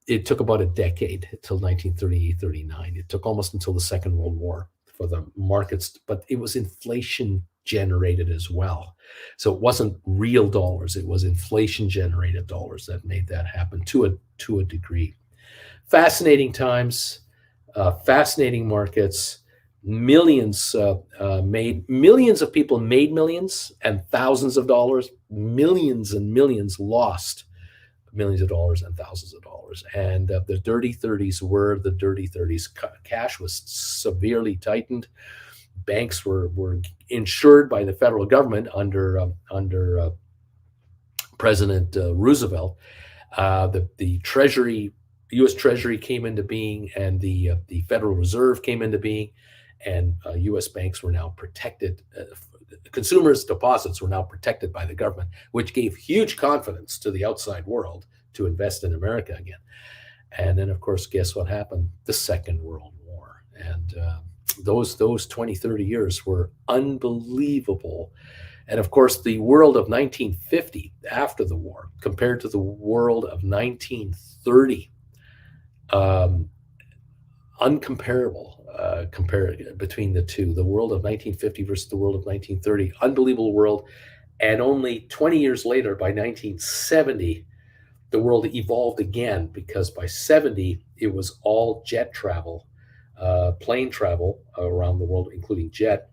It took about a decade till 1938, 39. It took almost until the Second World War for the markets, but it was inflation generated as well. So it wasn't real dollars, it was inflation generated dollars that made that happen to a degree. Fascinating times, fascinating markets. Millions of people made millions, and thousands of dollars. Millions and millions lost millions of dollars and thousands of dollars. And the dirty 30s were the dirty 30s. Cash was severely tightened. Banks were insured by the federal government under President Roosevelt. The Treasury, U.S. Treasury came into being, and the Federal Reserve came into being, and U.S. banks were now protected. Consumers' deposits were now protected by the government, which gave huge confidence to the outside world to invest in America again. And then, of course, guess what happened? The Second World War. And those 20, 30 years were unbelievable. And of course, the world of 1950 after the war compared to the world of 1930, uncomparable. Compare between the two, the world of 1950 versus the world of 1930, unbelievable world. And only 20 years later, by 1970, the world evolved again, because by 70, it was all jet travel, plane travel around the world, including jet.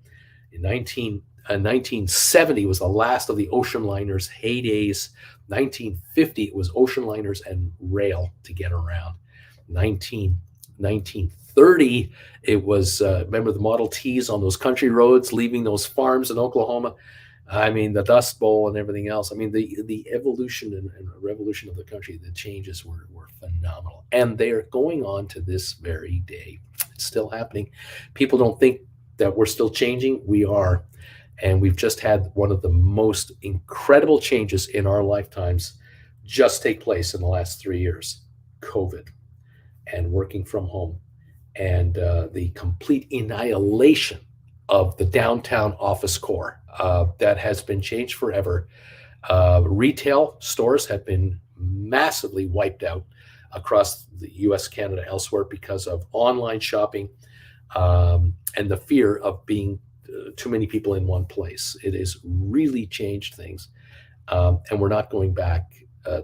In 1970 was the last of the ocean liners' heydays. 1950, it was ocean liners and rail to get around. 1930, it was, remember the Model Ts on those country roads leaving those farms in Oklahoma? I mean, the Dust Bowl and everything else. I mean, the evolution and revolution of the country, the changes were phenomenal. And they are going on to this very day. It's still happening. People don't think that we're still changing. We are. And we've just had one of the most incredible changes in our lifetimes just take place in the last 3 years: COVID and working from home, and the complete annihilation of the downtown office core that has been changed forever. Retail stores have been massively wiped out across the US, Canada, elsewhere, because of online shopping and the fear of being too many people in one place. It has really changed things. And we're not going back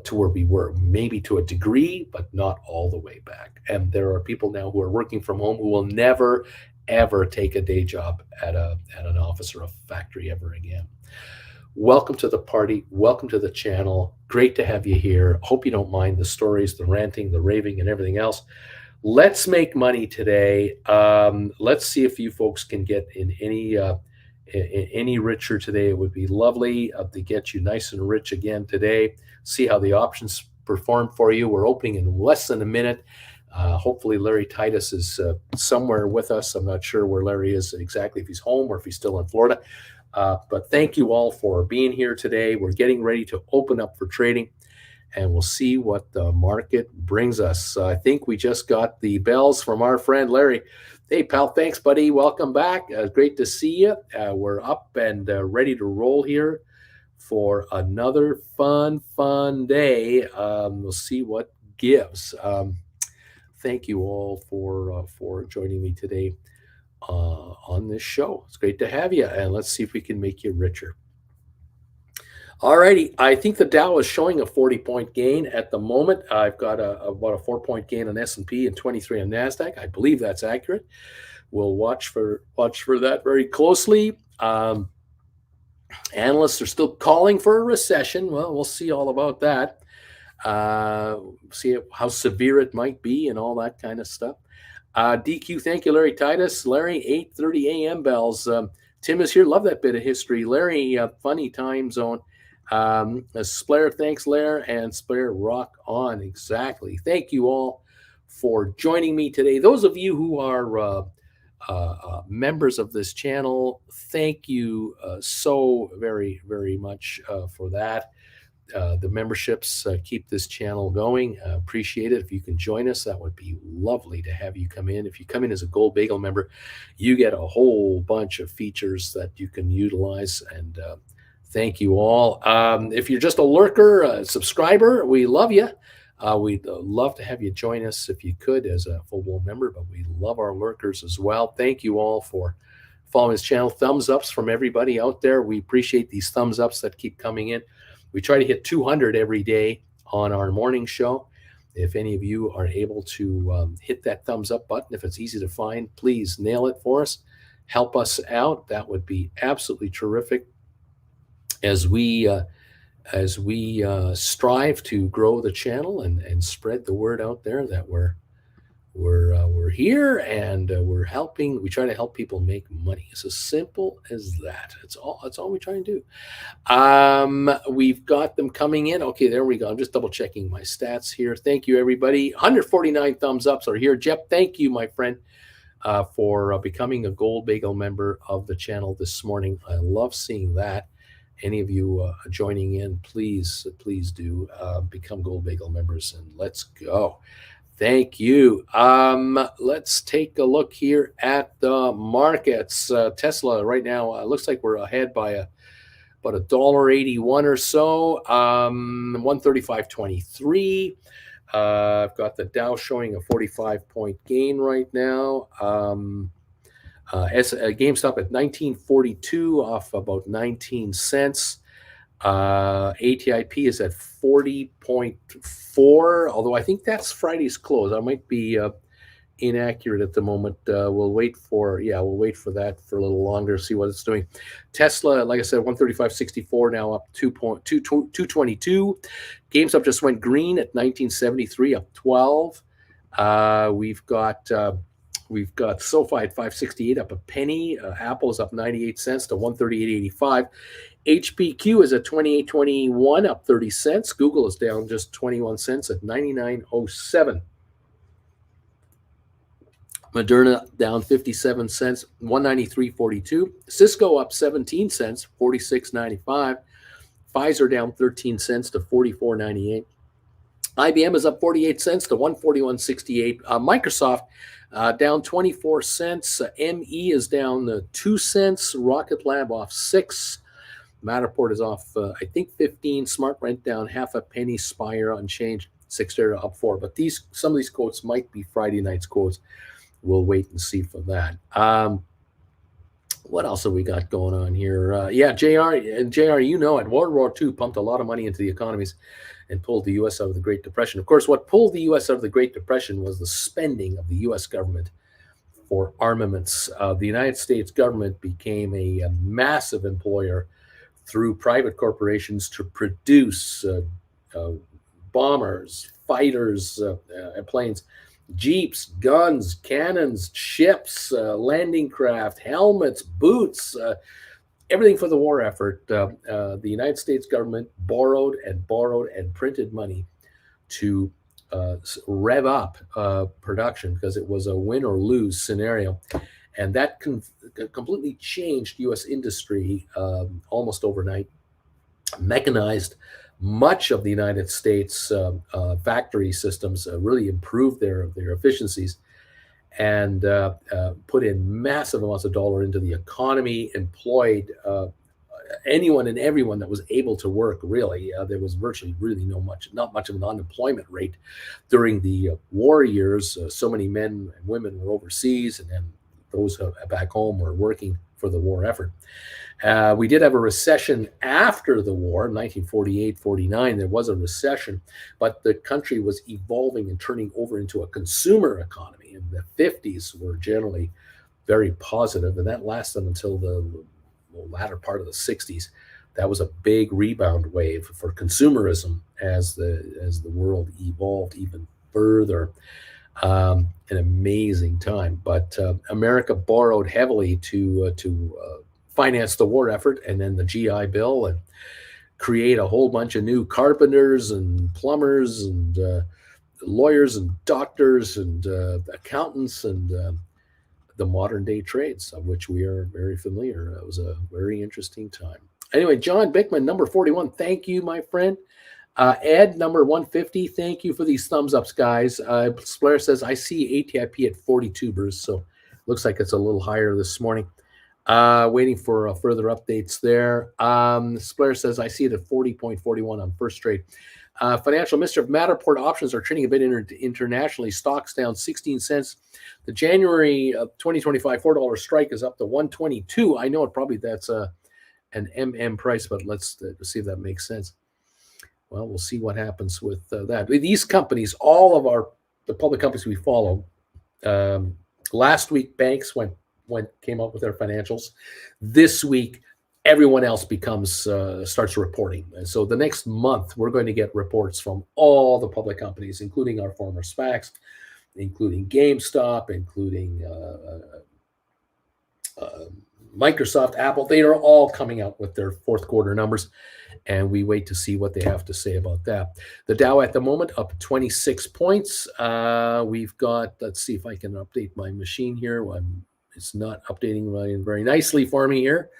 to where we were, maybe to a degree, but not all the way back. And there are people now who are working from home who will never, ever take a day job at an office or a factory ever again. Welcome to the party. Welcome to the channel. Great to have you here. Hope you don't mind the stories, the ranting, the raving, and everything else. Let's make money today. Let's see if you folks can get in any richer today. It would be lovely to get you nice and rich again today. See how the options perform for you. We're opening in less than a minute. Hopefully Larry Titus is somewhere with us. I'm not sure where Larry is exactly, if he's home or if he's still in Florida. But thank you all for being here today. We're getting ready to open up for trading, and we'll see what the market brings us. I think we just got the bells from our friend Larry. Hey, pal, thanks, buddy. Welcome back. Great to see you. We're up and ready to roll here for another fun day. We'll see what gives. Thank you all for joining me today on this show. It's great to have you, and let's see if we can make you richer. All righty. I think the Dow is showing a 40-point gain at the moment. I've got about a 4-point gain on S&P and 23 on NASDAQ. I believe that's accurate. We'll watch for that very closely. Analysts are still calling for a recession. Well, we'll see all about that. See how severe it might be and all that kind of stuff. DQ, thank you, Larry Titus. Larry, 8:30 a.m. bells. Tim is here. Love that bit of history. Larry, funny time zone. Splair, thanks, Lair, and Splair, rock on. Exactly. Thank you all for joining me today. Those of you who are members of this channel, thank you so very, very much for that. The memberships keep this channel going. Appreciate it. If you can join us, that would be lovely to have you come in. If you come in as a Gold Bagel member, you get a whole bunch of features that you can utilize, and thank you all. If you're just a lurker, a subscriber, we love you. We'd love to have you join us if you could as a full-blown member, but we love our lurkers as well. Thank you all for following this channel. Thumbs ups from everybody out there. We appreciate these thumbs ups that keep coming in. We try to hit 200 every day on our morning show. If any of you are able to hit that thumbs up button, if it's easy to find, please nail it for us. Help us out. That would be absolutely terrific as we as we strive to grow the channel and spread the word out there that we're here and we're helping. We try to help people make money. It's as simple as that. That's all we try and do. We've got them coming in. Okay, there we go. I'm just double checking my stats here. Thank you, everybody. 149 thumbs ups are here. Jeff, thank you, my friend, for becoming a Gold Bagel member of the channel this morning. I love seeing that. Any of you joining in, please do become Gold Bagel members, and let's go. Thank you. Let's take a look here at the markets. Tesla right now looks like we're ahead by about $1.81 or so. 135.23. I've got the Dow showing a 45-point gain right now. GameStop at 1942, off about 19 cents. ATIP is at 40.4, although I think that's Friday's close. I might be inaccurate at the moment. We'll wait for that for a little longer, see what it's doing. Tesla, like I said, 135.64 now, up 222. GameStop just went green at 1973, up 12. We've got SoFi at 568, up a penny. Apple's up 98 cents to 138.85. HPQ is at 28.21, up 30 cents. Google is down just 21 cents at 99.07. Moderna down 57 cents, 193.42. Cisco up 17 cents, 46.95. Pfizer down 13 cents to 44.98. IBM is up 48 cents to 141.68. Microsoft down 24 cents. ME is down 2 cents. Rocket Lab off 6. Matterport is off, I think, 15. Smart Rent down half a penny. Spire unchanged. Cyxtera up 4. But some of these quotes might be Friday night's quotes. We'll wait and see for that. What else have we got going on here? JR, you know it. World War II pumped a lot of money into the economies and pulled the U.S. out of the Great Depression. Of course, what pulled the U.S. out of the Great Depression was the spending of the U.S. government for armaments. The United States government became a massive employer through private corporations to produce bombers, fighters, planes, jeeps, guns, cannons, ships, landing craft, helmets, boots, everything for the war effort. The United States government borrowed and printed money to rev up production because it was a win or lose scenario. And that completely changed U.S. industry almost overnight, mechanized much of the United States factory systems, really improved their efficiencies, and put in massive amounts of dollar into the economy, employed anyone and everyone that was able to work, really. There was virtually really not much of an unemployment rate during the war years. So many men and women were overseas, and then those back home were working for the war effort. We did have a recession after the war, 1948-49. There was a recession, but the country was evolving and turning over into a consumer economy. And the 50s were generally very positive, and that lasted until the latter part of the 60s. That was a big rebound wave for consumerism as the world evolved even further. An amazing time, but America borrowed heavily to finance the war effort, and then the GI Bill, and create a whole bunch of new carpenters and plumbers and lawyers and doctors and accountants and the modern day trades, of which we are very familiar. It was a very interesting time. Anyway, John Bickman, number 41, thank you, my friend. Ed, number 150, thank you for these thumbs ups, guys. Blair says, I see ATIP at 42, Bruce, so looks like it's a little higher this morning. Waiting for further updates there. Blair says, I see it at 40.41 on first trade. Financial Mischief, Matterport options are trading a bit internationally. Stocks down 16 cents. The January 2025 $4 strike is up to 122. I know that's an MM price, but let's see if that makes sense. Well, we'll see what happens with that. These companies, all of the public companies we follow, last week banks came out with their financials. This week, everyone else starts reporting. And so the next month, we're going to get reports from all the public companies, including our former SPACs, including GameStop, including Microsoft, Apple. They are all coming out with their fourth quarter numbers, and we wait to see what they have to say about that. The Dow at the moment up 26 points. We've got, let's see if I can update my machine here. It's not updating very nicely for me here.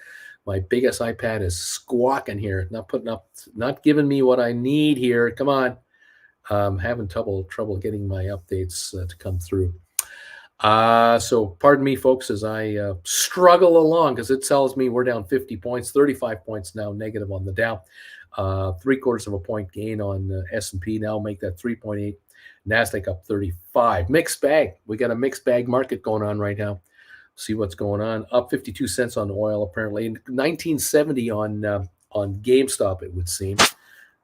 My biggest iPad is squawking here, not giving me what I need here. Come on. Having trouble getting my updates to come through. So pardon me, folks, as I struggle along, because it tells me we're down 50 points, 35 points now negative on the Dow. 3/4 of a point gain on S&P now, make that 3.8. NASDAQ up 35. Mixed bag. We got a mixed bag market going on right now. See what's going on. Up 52 cents on oil, apparently. 1970 on GameStop, it would seem.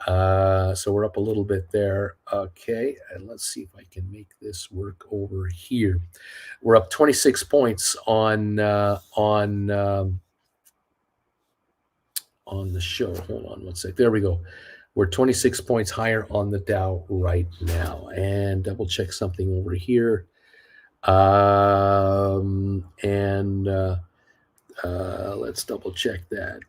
So we're up a little bit there. Okay, and let's see if I can make this work over here. We're up 26 points on the show. Hold on one sec. There we go. We're 26 points higher on the Dow right now. And double check something over here. Let's double check that.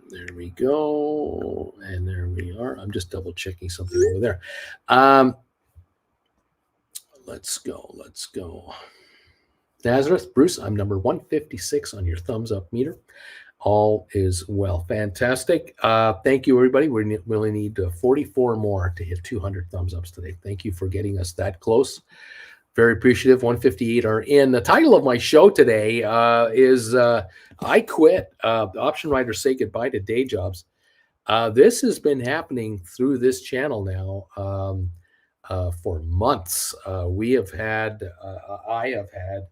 There we go. And there we are. I'm just double checking something over there. Let's go. Nazareth, Bruce, I'm number 156 on your thumbs up meter. All is well. Fantastic. Thank you, everybody. We really need 44 more to hit 200 thumbs ups today. Thank you for getting us that close. Very appreciative. 158 are in. The title of my show today is I Quit. Option Writers Say Goodbye to Day Jobs. This has been happening through this channel now for months. I have had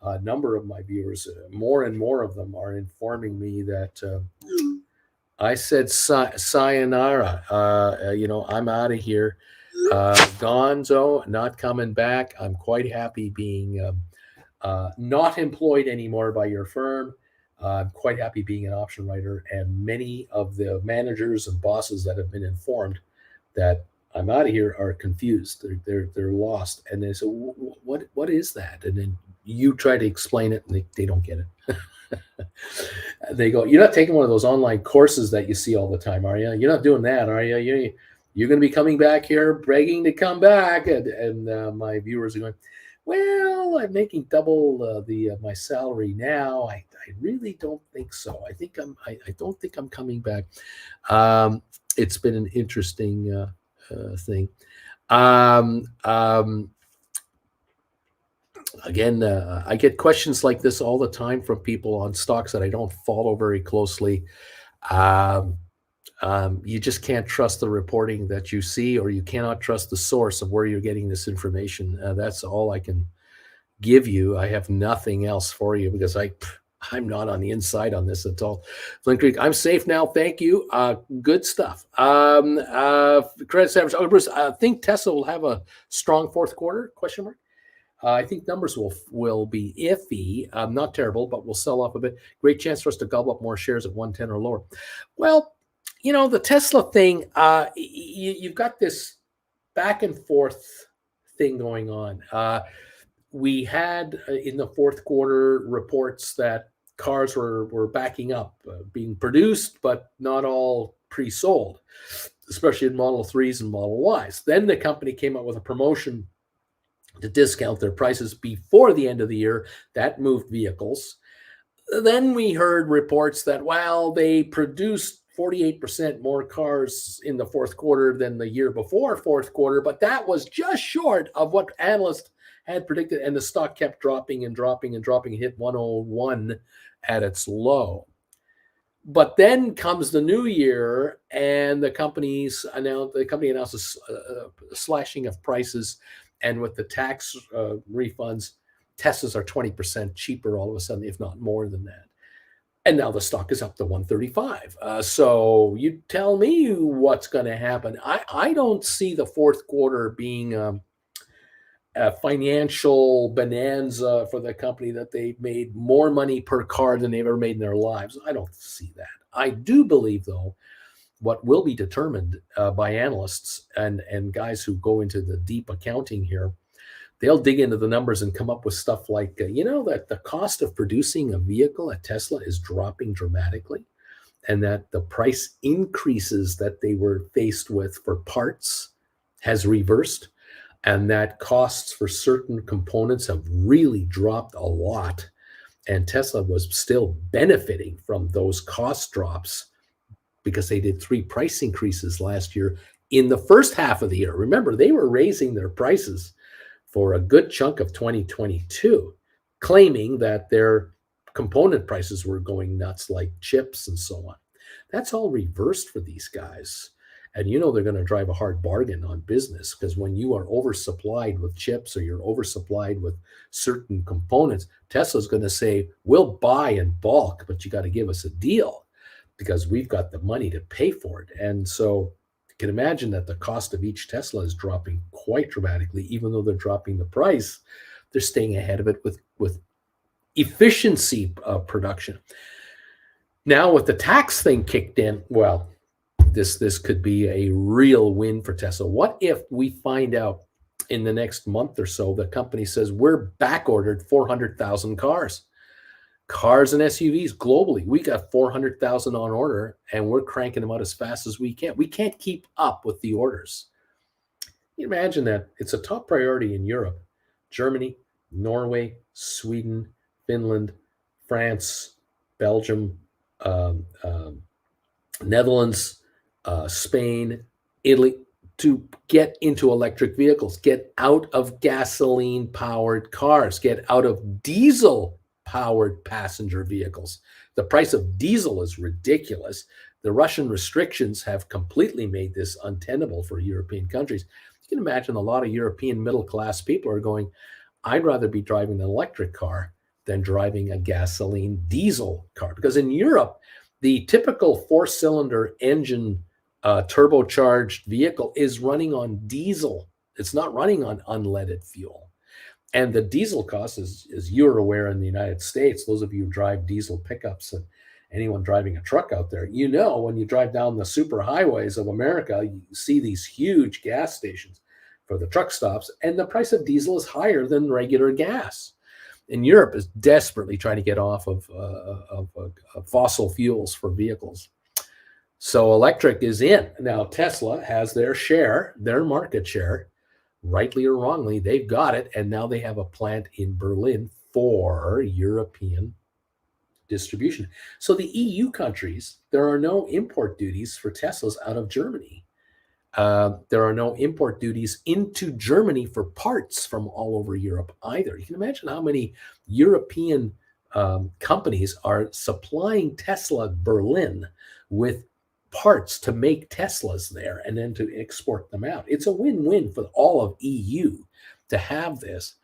a number of my viewers, more and more of them are informing me that I said sayonara. I'm out of here. Gonzo, not coming back. I'm quite happy being not employed anymore by your firm. I'm quite happy being an option writer, and many of the managers and bosses that have been informed that I'm out of here are confused. They're lost, and they say, "What is that?" And then you try to explain it, and they don't get it. They go, "You're not taking one of those online courses that you see all the time, are you? You're not doing that, are you? You're going to be coming back here, begging to come back." And my viewers are going, "Well, I'm making double my salary now. I really don't think so. I don't think I'm coming back." It's been an interesting thing. Again, I get questions like this all the time from people on stocks that I don't follow very closely. You just can't trust the reporting that you see, or you cannot trust the source of where you're getting this information. That's all I can give you. I have nothing else for you because I'm not on the inside on this at all. Flint Creek, I'm safe now. Thank you. Good stuff. Credit Savage. Oh, Bruce, I think Tesla will have a strong fourth quarter, question mark. I think numbers will be iffy, not terrible, but will sell off a bit. Great chance for us to gobble up more shares at 110 or lower. Well, the Tesla thing, you've got this back and forth thing going on. We had in the fourth quarter reports that cars were backing up, being produced, but not all pre-sold, especially in Model 3s and Model Ys. Then the company came up with a promotion to discount their prices before the end of the year. That moved vehicles. Then we heard reports that, they produced 48% more cars in the fourth quarter than the year before fourth quarter, but that was just short of what analysts had predicted, and the stock kept dropping and dropping and dropping. It hit 101 at its low. But then comes the new year, and the company announces a slashing of prices, and with the tax refunds, Teslas are 20% cheaper all of a sudden, if not more than that. And now the stock is up to 135. So you tell me what's going to happen. I don't see the fourth quarter being a financial bonanza for the company that they made more money per car than they've ever made in their lives. I don't see that. I do believe, though, what will be determined by analysts and guys who go into the deep accounting here, they'll dig into the numbers and come up with stuff like, that the cost of producing a vehicle at Tesla is dropping dramatically, and that the price increases that they were faced with for parts has reversed, and that costs for certain components have really dropped a lot. And Tesla was still benefiting from those cost drops because they did 3 price increases last year in the first half of the year. Remember, they were raising their prices for a good chunk of 2022, claiming that their component prices were going nuts, like chips and so on. That's all reversed for these guys. And they're going to drive a hard bargain on business, because when you are oversupplied with chips or you're oversupplied with certain components, Tesla's going to say, we'll buy in bulk, but you got to give us a deal because we've got the money to pay for it. And so you can imagine that the cost of each Tesla is dropping quite dramatically. Even though they're dropping the price, they're staying ahead of it with efficiency production. Now, with the tax thing kicked in, well, this could be a real win for Tesla. What if we find out in the next month or so the company says we're back ordered 400,000 cars and SUVs globally? We got 400,000 on order, and we're cranking them out as fast as we can. We can't keep up with the orders. You imagine that it's a top priority in Europe. Germany, Norway, Sweden, Finland, France, Belgium, Netherlands, Spain, Italy, to get into electric vehicles, get out of gasoline-powered cars, get out of diesel-powered passenger vehicles. The price of diesel is ridiculous. The Russian restrictions have completely made this untenable for European countries. You can imagine a lot of European middle-class people are going, I'd rather be driving an electric car than driving a gasoline diesel car. Because in Europe, the typical four-cylinder engine turbocharged vehicle is running on diesel. It's not running on unleaded fuel. And the diesel cost, as you're aware in the United States, those of you who drive diesel pickups and anyone driving a truck out there, when you drive down the super highways of America, you see these huge gas stations for the truck stops, and the price of diesel is higher than regular gas. And Europe is desperately trying to get off of fossil fuels for vehicles. So electric is in. Now, Tesla has their share, their market share, rightly or wrongly, they've got it. And now they have a plant in Berlin for European distribution. So the EU countries, there are no import duties for Teslas out of Germany. There are no import duties into Germany for parts from all over Europe either. You can imagine how many European companies are supplying Tesla Berlin with parts to make Teslas there and then to export them out. It's a win-win for all of EU to have this.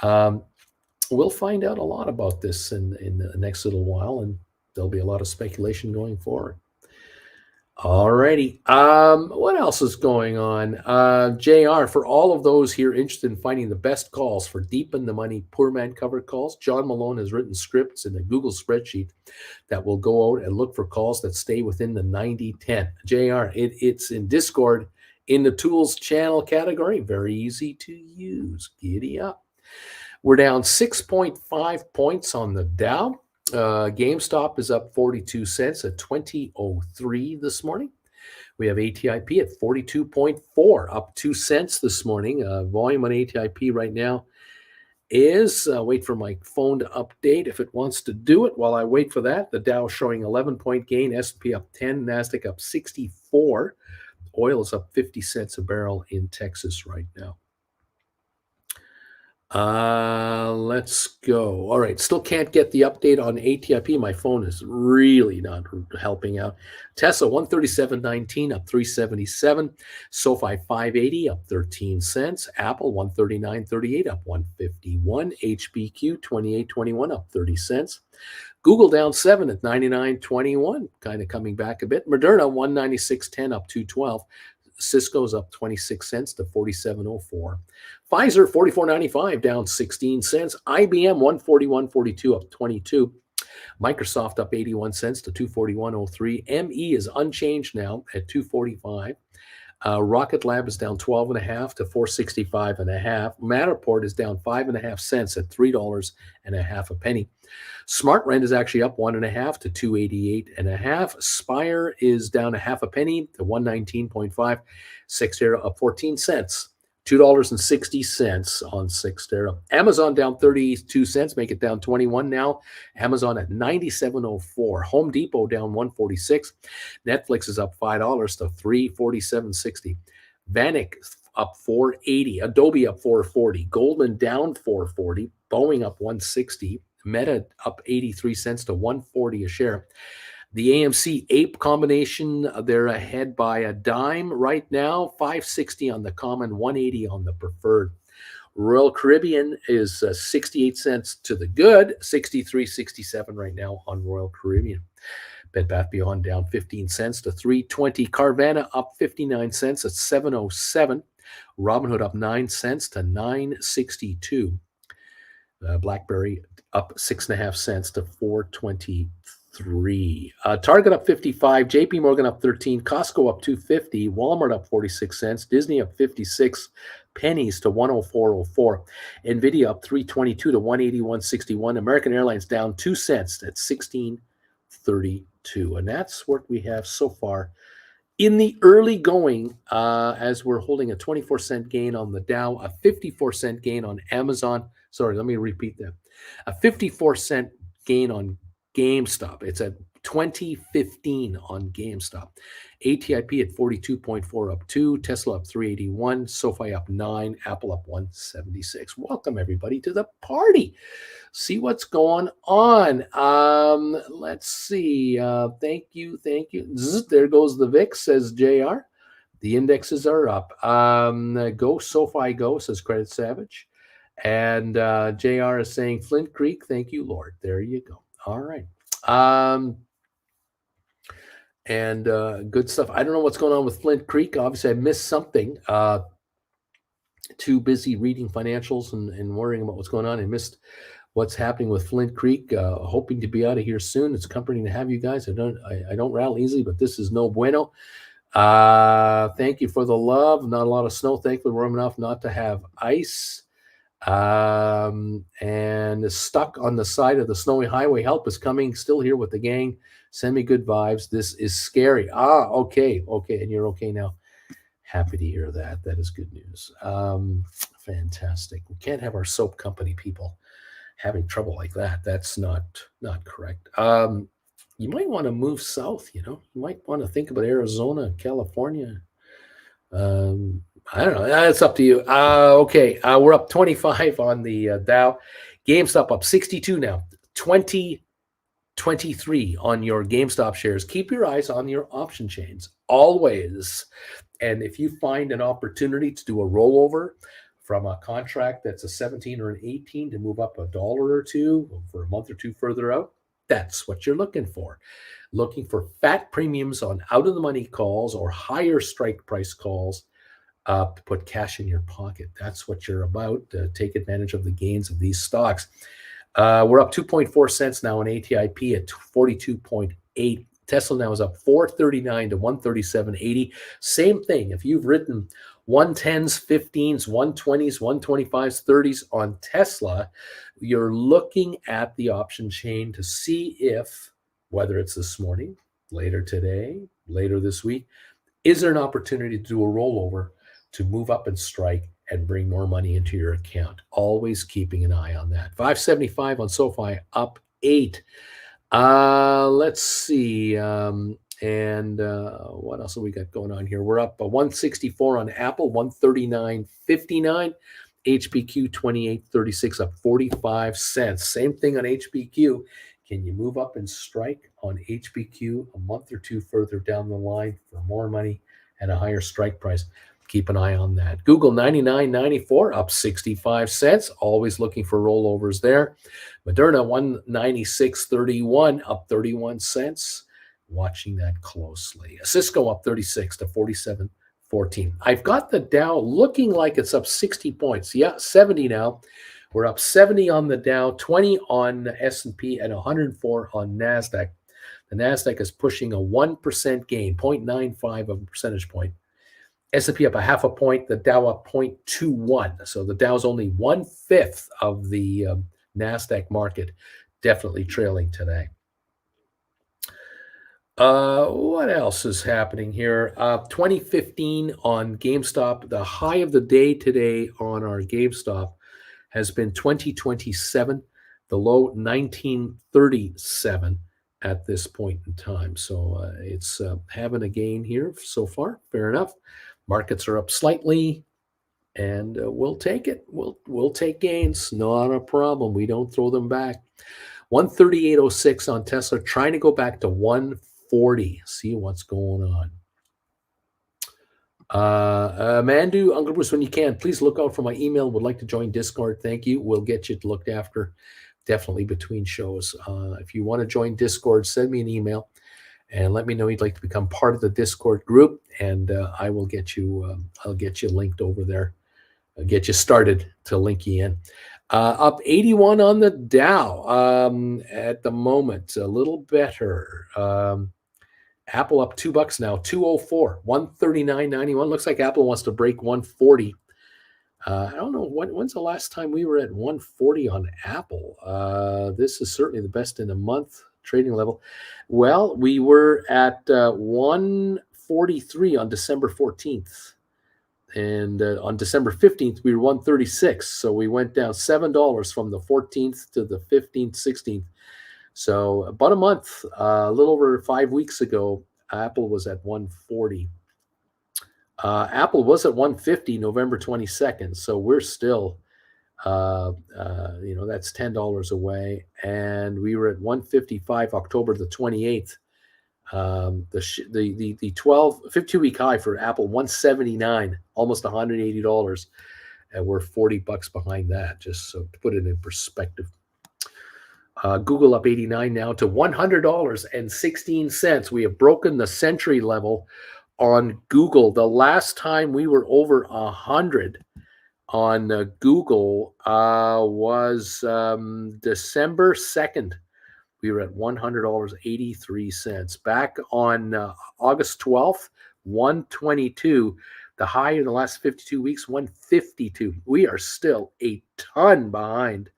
We'll find out a lot about this in the next little while, and there'll be a lot of speculation going forward. All righty. What else is going on? JR, for all of those here interested in finding the best calls for deep in the money poor man covered calls, John Malone has written scripts in a Google spreadsheet that will go out and look for calls that stay within the 90-10. JR, it's in Discord in the tools channel category. Very easy to use. Giddy up. We're down 6.5 points on the Dow. GameStop is up 42 cents at 20.03 this morning. We have ATIP at 42.4, up 2 cents this morning. Volume on ATIP right now is, wait for my phone to update if it wants to do it. While I wait for that, the Dow showing 11-point gain, S&P up 10, NASDAQ up 64. Oil is up 50 cents a barrel in Texas right now. Let's go. All right. Still can't get the update on ATIP. My phone is really not helping out. Tesla 137.19 up 377. SoFi 580 up 13 cents. Apple 139.38 up 151. HBQ 28.21 up 30 cents. Google down 7 at 99.21, kind of coming back a bit. Moderna 196.10 up 212. Cisco's up 26 cents to 47.04. Pfizer 44.95 down 16 cents. IBM 141.42 up 22. Microsoft up 81 cents to 241.03. ME is unchanged now at 245. Rocket Lab is down 12.5 to 465.5. Matterport is down 5.5 cents at $3.50 a penny. Smart Rent is actually up 1.5 to 288.5. Spire is down a half a penny to 119.5. Cyxtera up 14 cents. $2.60 on Cyxtera. Amazon down 32 cents, make it down 21 now. Amazon at 97.04. Home Depot down 146. Netflix is up $5 to 347.60. Vanik up 480. Adobe up 440. Goldman down 440. Boeing up 160. Meta up 83 cents to 140 a share. The AMC APE combination, they're ahead by a dime right now, 560 on the common, 180 on the preferred. Royal Caribbean is 68 cents to the good, 63.67 right now on Royal Caribbean. Bed Bath Beyond down 15 cents to 320. Carvana up 59 cents at 707. Robinhood up 9 cents to 962. BlackBerry up 6.5 cents to 423. Target up 55. JP Morgan up 13. Costco up 250. Walmart up 46 cents. Disney up 56 pennies to 104.04. Nvidia up 322 to 181.61. American Airlines down 2 cents at 16.32. And that's what we have so far in the early going, as we're holding a 24-cent gain on the Dow, a 54-cent gain on Amazon. Sorry, let me repeat that. A 54-cent gain on GameStop. It's at 2015 on GameStop. ATIP at 42.4 up 2. Tesla up 381. SoFi up 9. Apple up 176. Welcome, everybody, to the party. See what's going on. Let's see. Thank you. Zzz, there goes the VIX, says JR. The indexes are up. Go, SoFi, go, says Credit Savage. And JR is saying Flint Creek, thank you, Lord. There you go. All right. And good stuff. I don't know what's going on with Flint Creek. Obviously, I missed something. Too busy reading financials and worrying about what's going on. I missed what's happening with Flint Creek. Hoping to be out of here soon. It's comforting to have you guys. I don't rattle easily, but this is no bueno. Thank you for the love. Not a lot of snow. Thankfully, warm enough not to have ice. And stuck on the side of the snowy highway. Help is coming. Still here with the gang. Send me good vibes. This is scary. Okay. And you're okay now. Happy to hear that. That is good news. Fantastic. We can't have our soap company people having trouble like that. That's not correct. You might want to move south. You might want to think about Arizona, California. I don't know. It's up to you. Okay. We're up 25 on the Dow. GameStop up 62 now. 2023 on your GameStop shares. Keep your eyes on your option chains always. And if you find an opportunity to do a rollover from a contract that's a 17 or an 18 to move up $1 or $2 for a month or two further out, that's what you're looking for. Looking for fat premiums on out-of-the-money calls or higher strike price calls to put cash in your pocket. That's what you're about. Take advantage of the gains of these stocks. We're up 2.4 cents now on ATIP at 42.8. Tesla now is up 439 to 137.80. Same thing. If you've written 110s, 15s, 120s, 125s, 30s on Tesla, you're looking at the option chain to see if, whether it's this morning, later today, later this week, is there an opportunity to do a rollover to move up and strike and bring more money into your account? Always keeping an eye on that. 575 on SoFi, up 8. Let's see. What else have we got going on here? We're up 164 on Apple, 139.59. HPQ 28.36, up 45 cents. Same thing on HPQ. Can you move up and strike on HPQ a month or two further down the line for more money and a higher strike price? Keep an eye on that. Google 99.94, up 65 cents. Always looking for rollovers there. Moderna 196.31, up 31 cents. Watching that closely. Cisco up 36 to 47.50. 14. I've got the Dow looking like it's up 60 points. Yeah, 70 now. We're up 70 on the Dow, 20 on S&P, and 104 on NASDAQ. The NASDAQ is pushing a 1% gain, 0.95 of a percentage point. S&P up a half a point, the Dow up 0.21. So the Dow's only 1/5 of the NASDAQ market, definitely trailing today. What else is happening here? 2015 on GameStop. The high of the day today on our GameStop has been 2027, the low 1937 at this point in time. So it's having a gain here so far. Fair enough. Markets are up slightly, and we'll take it. We'll take gains. Not a problem. We don't throw them back. 138.06 on Tesla, trying to go back to 140. See what's going on. Mandu, Uncle Bruce, when you can, please look out for my email. Would like to join Discord. Thank you. We'll get you looked after definitely between shows. If you want to join Discord, send me an email and let me know you'd like to become part of the Discord group, and I will get you. I'll get you linked over there. I'll get you started to link you in. Up 81 on the Dow at the moment, a little better. Apple up $2 now, 204, 139.91. Looks like Apple wants to break 140. I don't know when's the last time we were at 140 on Apple. This is certainly the best in a month trading level. Well, we were at 143 on December 14th. And on December 15th, we were 136. So we went down $7 from the 14th to the 15th, 16th. So about a month, a little over 5 weeks ago, Apple was at 140. Apple was at 150 November 22nd. So we're still, that's $10 away. And we were at 155 October the 28th. The 52-week high for Apple, 179, almost $180, and we're $40 behind that, just so to put it in perspective. Google up 89 now to $100.16. We have broken the century level on Google. The last time we were over 100 on Google was December 2nd. We were at $100.83. Back on August 12th, 122. The high in the last 52 weeks, 152. We are still a ton behind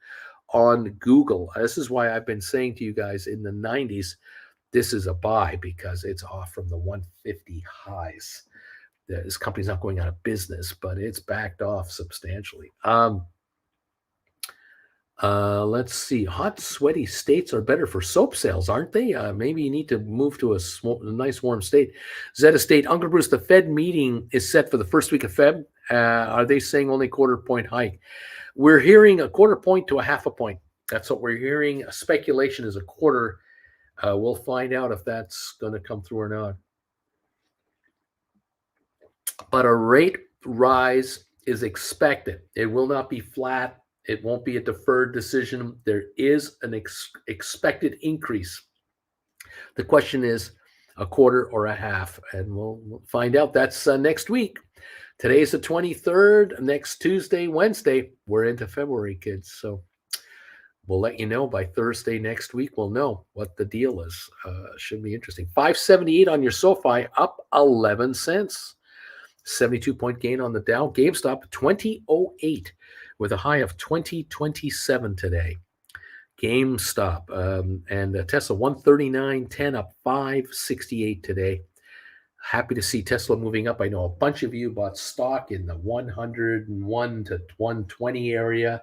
on Google. This is why I've been saying to you guys in the 90s, this is a buy because it's off from the 150 highs. This company's not going out of business, but it's backed off substantially. Let's see. Hot, sweaty states are better for soap sales, aren't they? Maybe you need to move to a nice, warm state. Zeta State, Uncle Bruce, the Fed meeting is set for the first week of Feb. Are they saying only quarter point hike? We're hearing a quarter point to a half a point. That's what we're hearing. Speculation is a quarter. We'll find out if that's going to come through or not. But a rate rise is expected. It will not be flat. It won't be a deferred decision. There is an expected increase. The question is a quarter or a half, and we'll find out. That's next week. Today's the 23rd. Next Tuesday, Wednesday, we're into February, kids. So we'll let you know by Thursday next week. We'll know what the deal is. Should be interesting. 578 on your SoFi, up 11 cents. 72-point gain on the Dow. GameStop, 2008. With a high of 2027 today. GameStop and Tesla 139.10 up 568 today. Happy to see Tesla moving up. I know a bunch of you bought stock in the 101 to 120 area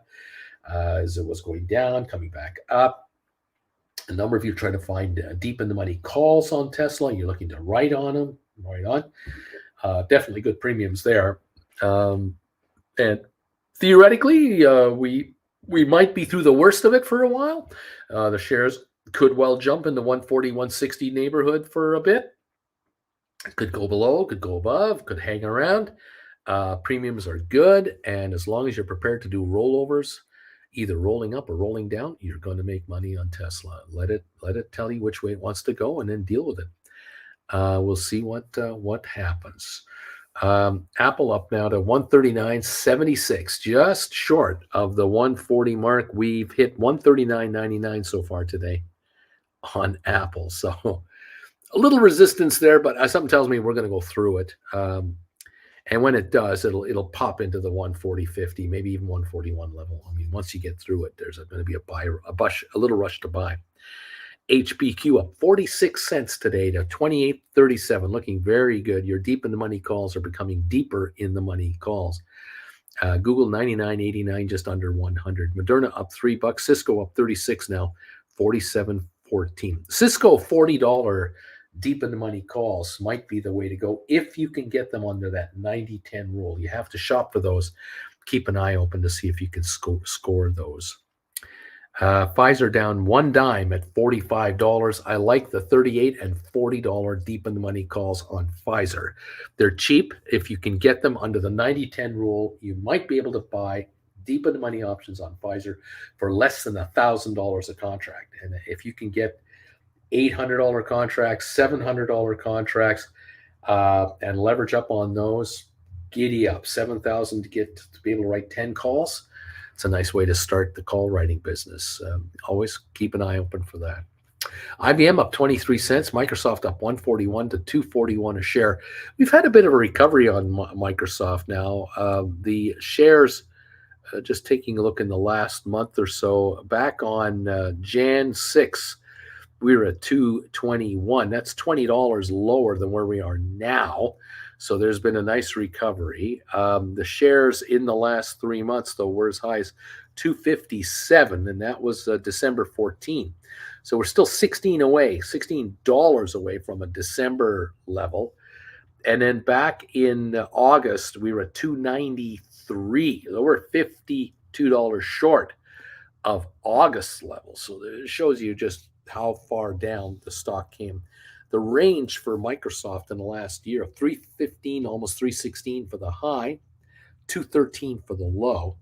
as it was going down, coming back up. A number of you trying to find deep in the money calls on Tesla. You're looking to write on them. Right on. Definitely good premiums there. And theoretically, we might be through the worst of it for a while. The shares could well jump in the 140, 160 neighborhood for a bit. It could go below, could go above, could hang around. Premiums are good, and as long as you're prepared to do rollovers, either rolling up or rolling down, you're going to make money on Tesla. Let it tell you which way it wants to go, and then deal with it. We'll see what happens. Apple up now to 139.76, just short of the 140 mark. We've hit 139.99 so far today on Apple. So a little resistance there, but something tells me we're going to go through it. And when it does, it'll pop into the 140.50, maybe even 141 level. I mean, once you get through it, there's going to be a little rush to buy. HBQ up 46 cents today to 28.37, looking very good. Your deep in the money calls are becoming deeper in the money calls. Google 99.89, just under 100. Moderna up $3. Cisco up 36 now, 47.14. Cisco $40 deep in the money calls might be the way to go if you can get them under that 90-10 rule. You have to shop for those. Keep an eye open to see if you can score those. Pfizer down $0.10 at $45. I like the $38 and $40 deep in the money calls on Pfizer. They're cheap. If you can get them under the 90-10 rule, you might be able to buy deep in the money options on Pfizer for less than $1,000 a contract. And if you can get $800 contracts, $700 contracts, and leverage up on those, giddy up. $7,000 to be able to write 10 calls. It's a nice way to start the call writing business. Always keep an eye open for that. IBM up 23 cents. Microsoft up 141 to 241 a share. We've had a bit of a recovery on Microsoft now. The shares, just taking a look in the last month or so, back on Jan 6, we were at 221. That's $20 lower than where we are now. So there's been a nice recovery. The shares in the last 3 months, though, were as high as 257, and that was December 14. So we're still $16 away from a December level. And then back in August, we were at 293. So we're $52 short of August level. So it shows you just how far down the stock came. The range for Microsoft in the last year of 315, almost 316 for the high, 213 for the low.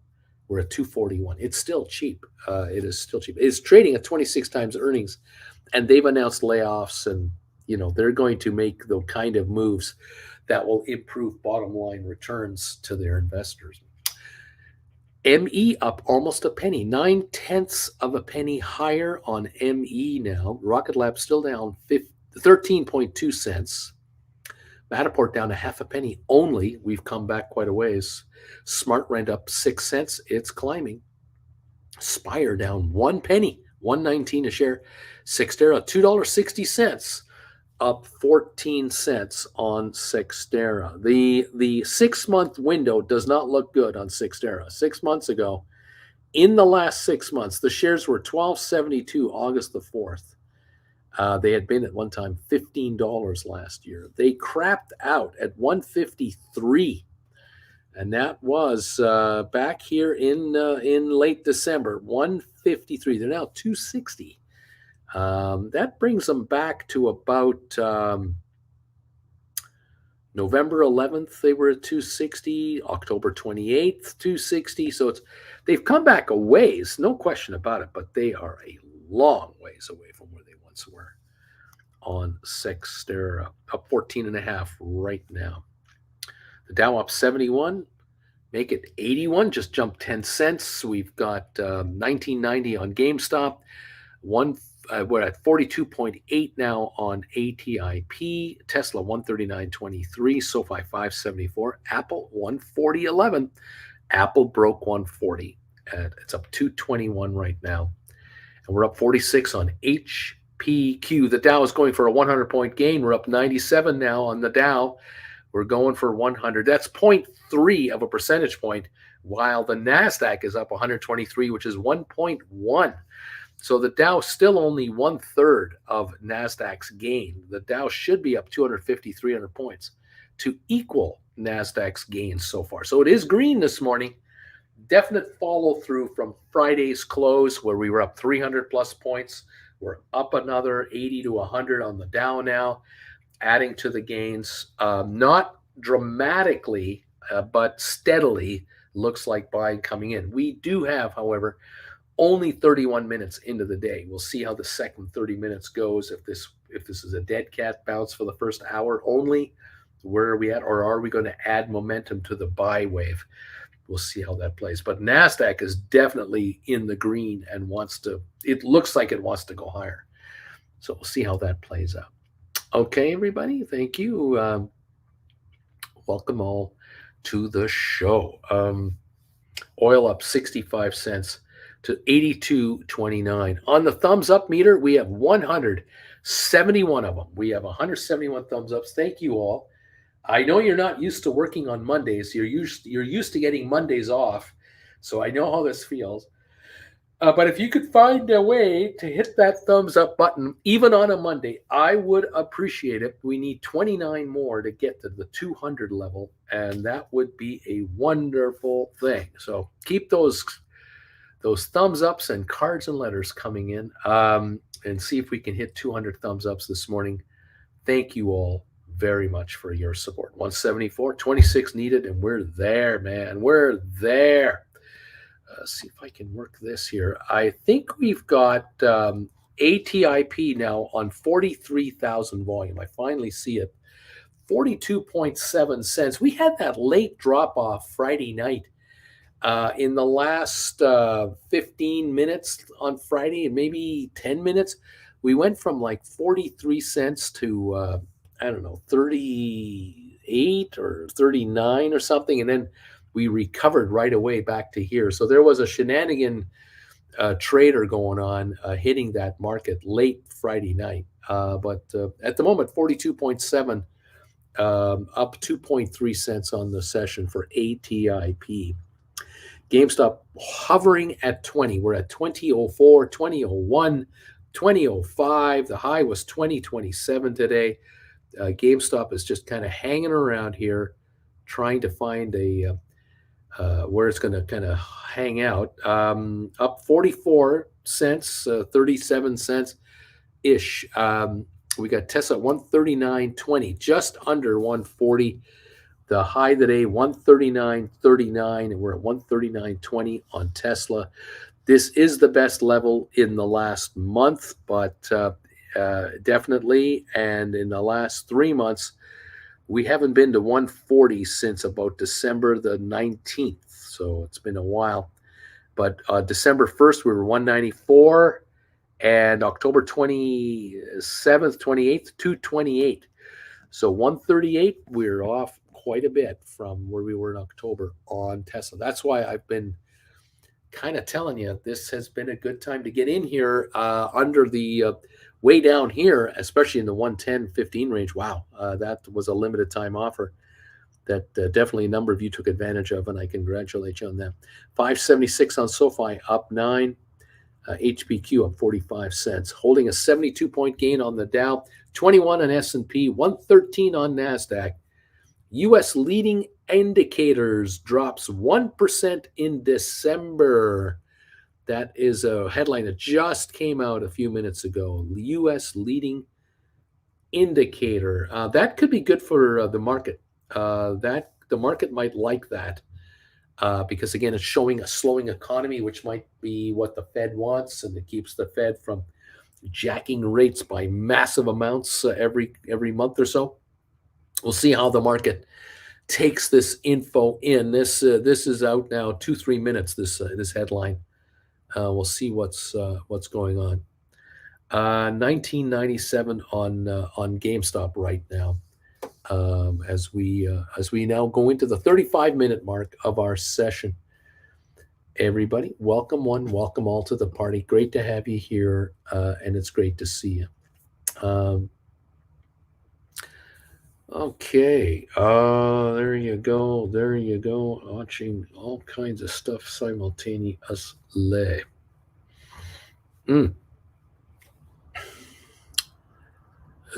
We're at 241. It's still cheap. It is still cheap. It's trading at 26 times earnings, and they've announced layoffs, and they're going to make the kind of moves that will improve bottom line returns to their investors. ME up almost a penny, 9/10 of a penny higher on ME now. Rocket Lab still down 13.2 cents. Matterport down a half a penny only. We've come back quite a ways. Smart Rent up 6 cents. It's climbing. Spire down 1 penny, 1.19 a share. Cyxtera, $2.60, up 14 cents on Cyxtera. The 6-month window does not look good on Cyxtera. 6 months ago, in the last 6 months, the shares were $12.72 August the 4th. They had been at one time $15 last year. They crapped out at $153, and that was back here in late December. $153. They're now $260. That brings them back to about November 11th. They were at $260. October 28th, $260. So they've come back a ways, no question about it. But they are a long ways away from where they once were on Cyxtera, up 14.5 right now. The Dow up 71, make it 81, just jumped 10 cents. We've got 1990 on GameStop. We're at 42.8 now on ATIP. Tesla 139.23, SoFi 574, Apple 140.11. Apple broke 140. It's up 221 right now. And we're up 46 on HPQ. The Dow is going for a 100-point gain. We're up 97 now on the Dow. We're going for 100. That's 0.3 of a percentage point, while the NASDAQ is up 123, which is 1.1. So the Dow still only 1/3 of NASDAQ's gain. The Dow should be up 250, 300 points to equal NASDAQ's gains so far. So it is green this morning. Definite follow through from Friday's close, where we were up 300 plus points. We're up another 80 to 100 on the Dow now, adding to the gains. Not dramatically, but steadily looks like buying coming in. We do have, however, only 31 minutes into the day. We'll see how the second 30 minutes goes. If this is a dead cat bounce for the first hour only, Where are we at? Or are we going to add momentum to the buy wave? We'll see how that plays. But NASDAQ is definitely in the green and it looks like it wants to go higher. So we'll see how that plays out. Okay, everybody, thank you. Welcome all to the show. Oil up 65 cents to 82.29. On the thumbs up meter, we have 171 of them. We have 171 thumbs ups. Thank you all. I know you're not used to working on Mondays. You're used to getting Mondays off. So I know how this feels. But if you could find a way to hit that thumbs up button, even on a Monday, I would appreciate it. We need 29 more to get to the 200 level, and that would be a wonderful thing. So keep those thumbs ups and cards and letters coming in, and see if we can hit 200 thumbs ups this morning. Thank you all very much for your support. 174, 26 needed, and we're there, man. We're there. See if I can work this here. I think we've got ATIP now on 43,000 volume. I finally see it. 42.7 cents. We had that late drop off Friday night. In the last 15 minutes on Friday, and maybe 10 minutes, we went from like 43 cents to, 38 or 39 or something. And then we recovered right away back to here. So there was a shenanigan trader going on hitting that market late Friday night. But at the moment, 42.7, up 2.3 cents on the session for ATIP. GameStop hovering at 20. We're at 20.04, 20.01, 20.05. The high was 20.27 today. GameStop is just kind of hanging around here, trying to find where it's going to kind of hang out. Up 44 cents, 37 cents ish. We got Tesla 139.20, just under 140. The high today, 139.39, and we're at 139.20 on Tesla. This is the best level in the last month, but definitely, and in the last 3 months, we haven't been to 140 since about December the 19th, so it's been a while. But December 1st, we were 194, and October 27th, 28th, 228. So 138, we're off quite a bit from where we were in October on Tesla. That's why I've been kind of telling you this has been a good time to get in here under the way down here, especially in the 110.15 range. Wow, that was a limited time offer that definitely a number of you took advantage of, and I congratulate you on that. 576 on SoFi, up 9. HPQ up 45 cents, holding a 72-point gain on the Dow, 21 on S&P, 113 on NASDAQ. U.S. leading indicators drops 1% in December. That is a headline that just came out a few minutes ago. U.S. leading indicator. That could be good for the market. The market might like that. Because again, it's showing a slowing economy, which might be what the Fed wants, and it keeps the Fed from jacking rates by massive amounts every month or so. We'll see how the market takes this info in. This is out now 2-3 minutes. This headline. We'll see what's going on. 1997 on GameStop right now. As we now go into the 35-minute mark of our session. Everybody, welcome all to the party. Great to have you here, and it's great to see you. Okay, there you go. Watching all kinds of stuff simultaneously.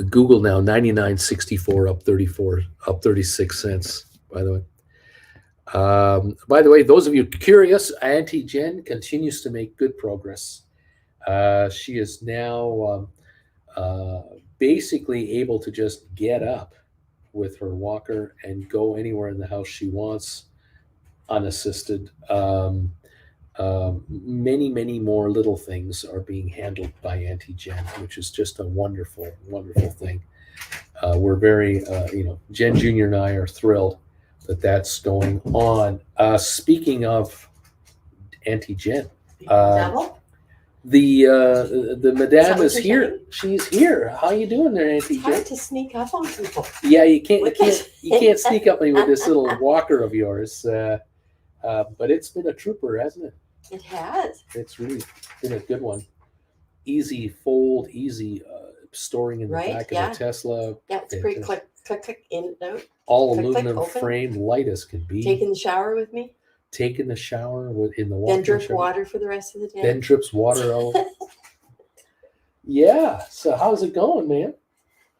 Google now 99.64, up 36 cents, by the way. By the way, those of you curious, Auntie Jen continues to make good progress. She is now basically able to just get up with her walker and go anywhere in the house she wants, unassisted. Many more little things are being handled by Auntie Jen, which is just a wonderful thing. We're very, Jen Jr. and I are thrilled that that's going on. Speaking of Auntie Jen, Double? the madame is you're here. saying? She's here. How you doing there, Auntie It's Jen? hard to sneak up on people. Yeah, you can't. You Look at- can't. You can't sneak up on me with this little walker of yours. But it's been a trooper, hasn't it? It has. It's really been a good one. Easy fold, easy storing in the Right, back yeah. of the Tesla. Yeah, it's pretty Fantastic. click, in and out. All Click, click, aluminum open. frame, light as can be. Taking the shower with me. Taking the shower in the Then walk-in drip shower. water for the rest of the day. Then drips water out. Yeah. So how's it going, man?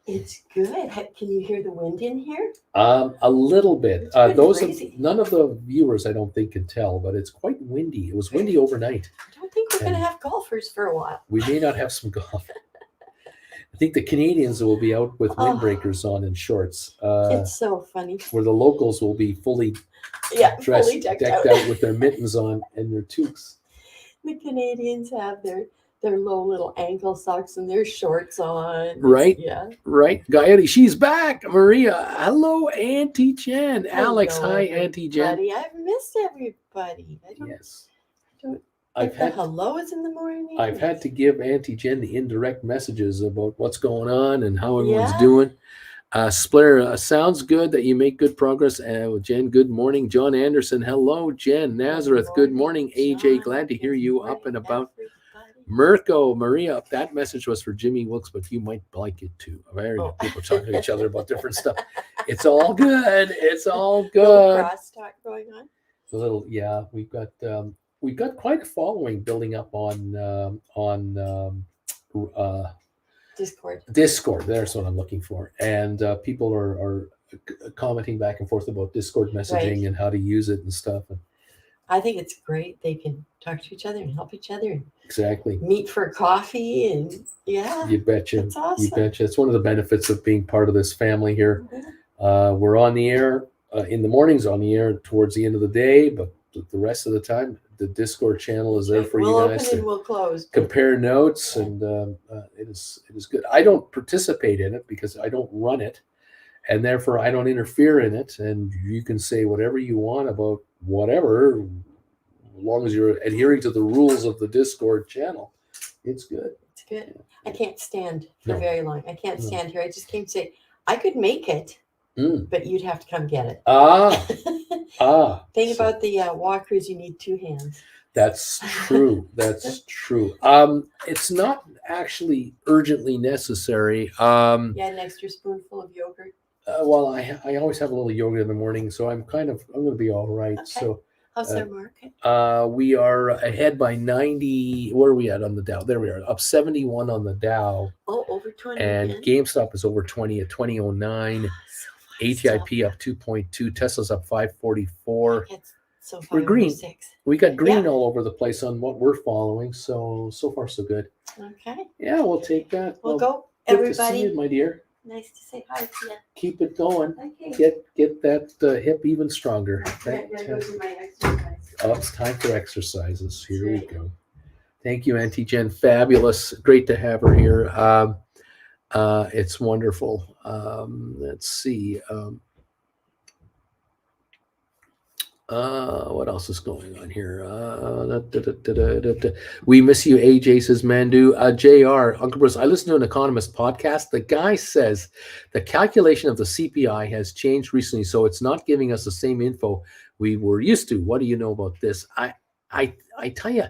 It's good. Can you hear the wind in here? A little bit. It's pretty Those crazy. none of the viewers, I don't think, can tell, but it's quite windy. It was windy overnight. I don't think we're going to And- have golfers for a while. We may not have some golf. I think the Canadians will be out with Oh. windbreakers on and shorts. It's so funny. Where the locals will be fully Yeah, dressed, fully decked out out. with their mittens on and their toques. The Canadians have their low little ankle socks and their shorts on. Right. Yeah. Right. Gaetti, she's back. Maria, hello, Auntie Jen. Alex, Hello, hi, Auntie Jen. everybody. I've missed everybody. I don't Yes. don't I've get the had hellos in the morning. I've had to give Auntie Jen the indirect messages about what's going on and how everyone's Yeah. doing. Splair, sounds good that you make good progress. Jen, good morning. John Anderson, hello. Jen Nazareth, good morning. AJ, John. glad to hear Good you morning, up and about. everybody. Mirko, Maria, that message was for Jimmy Wilkes, but you might like it too. Very Oh. people talking to each other about different stuff. It's all good. It's all Little good. crosstalk going on. A little, yeah. We've got quite a following building up on Discord. There's what I'm looking for, and people are commenting back and forth about Discord messaging Right. and how to use it and stuff. And I think it's great. They can talk to each other and help each other and exactly. meet for coffee and yeah. You betcha. That's awesome. You betcha. It's one of the benefits of being part of this family here. We're on the air in the mornings, on the air towards the end of the day, but the rest of the time, the Discord channel is there for we'll you guys open to and we'll close. compare notes, and it is good. I don't participate in it because I don't run it, and therefore I don't interfere in it. And you can say whatever you want about whatever, as long as you're adhering to the rules of the Discord channel. It's good. It's good. I can't stand for No. very long. I can't No. stand here. I just came to say I could make it, but you'd have to come get it. Thing so- about the walkers, you need two hands. That's true. That's true. It's not actually urgently necessary. Yeah, an extra spoonful of yogurt. Well, I always have a little yogurt in the morning, so I'm going to be all right. Okay. So How's their market? we are ahead by 90. Where are we at on the Dow? There we are, up 71 on the Dow, Oh, over 20. and again? GameStop is over 20 at 2009. ATIP up 2.2. Tesla's up 544. So We're green. 506. We got green Yeah. all over the place on what we're following. So far so good. Okay. Yeah, we'll take that. We'll Well, go, good to see everybody. you, my dear. Nice to say hi to you. Keep it going. Okay. Get that hip even stronger. Gotta go do my exercise. Oh, it's time for exercises. Here we Right. go. Thank you, Auntie Jen. Fabulous. Great to have her here. It's wonderful. Let's see. What else is going on here? We miss you, AJ, says Mandu. JR, Uncle Bruce, I listened to an economist podcast. The guy says the calculation of the CPI has changed recently, so it's not giving us the same info we were used to. What do you know about this? I tell you,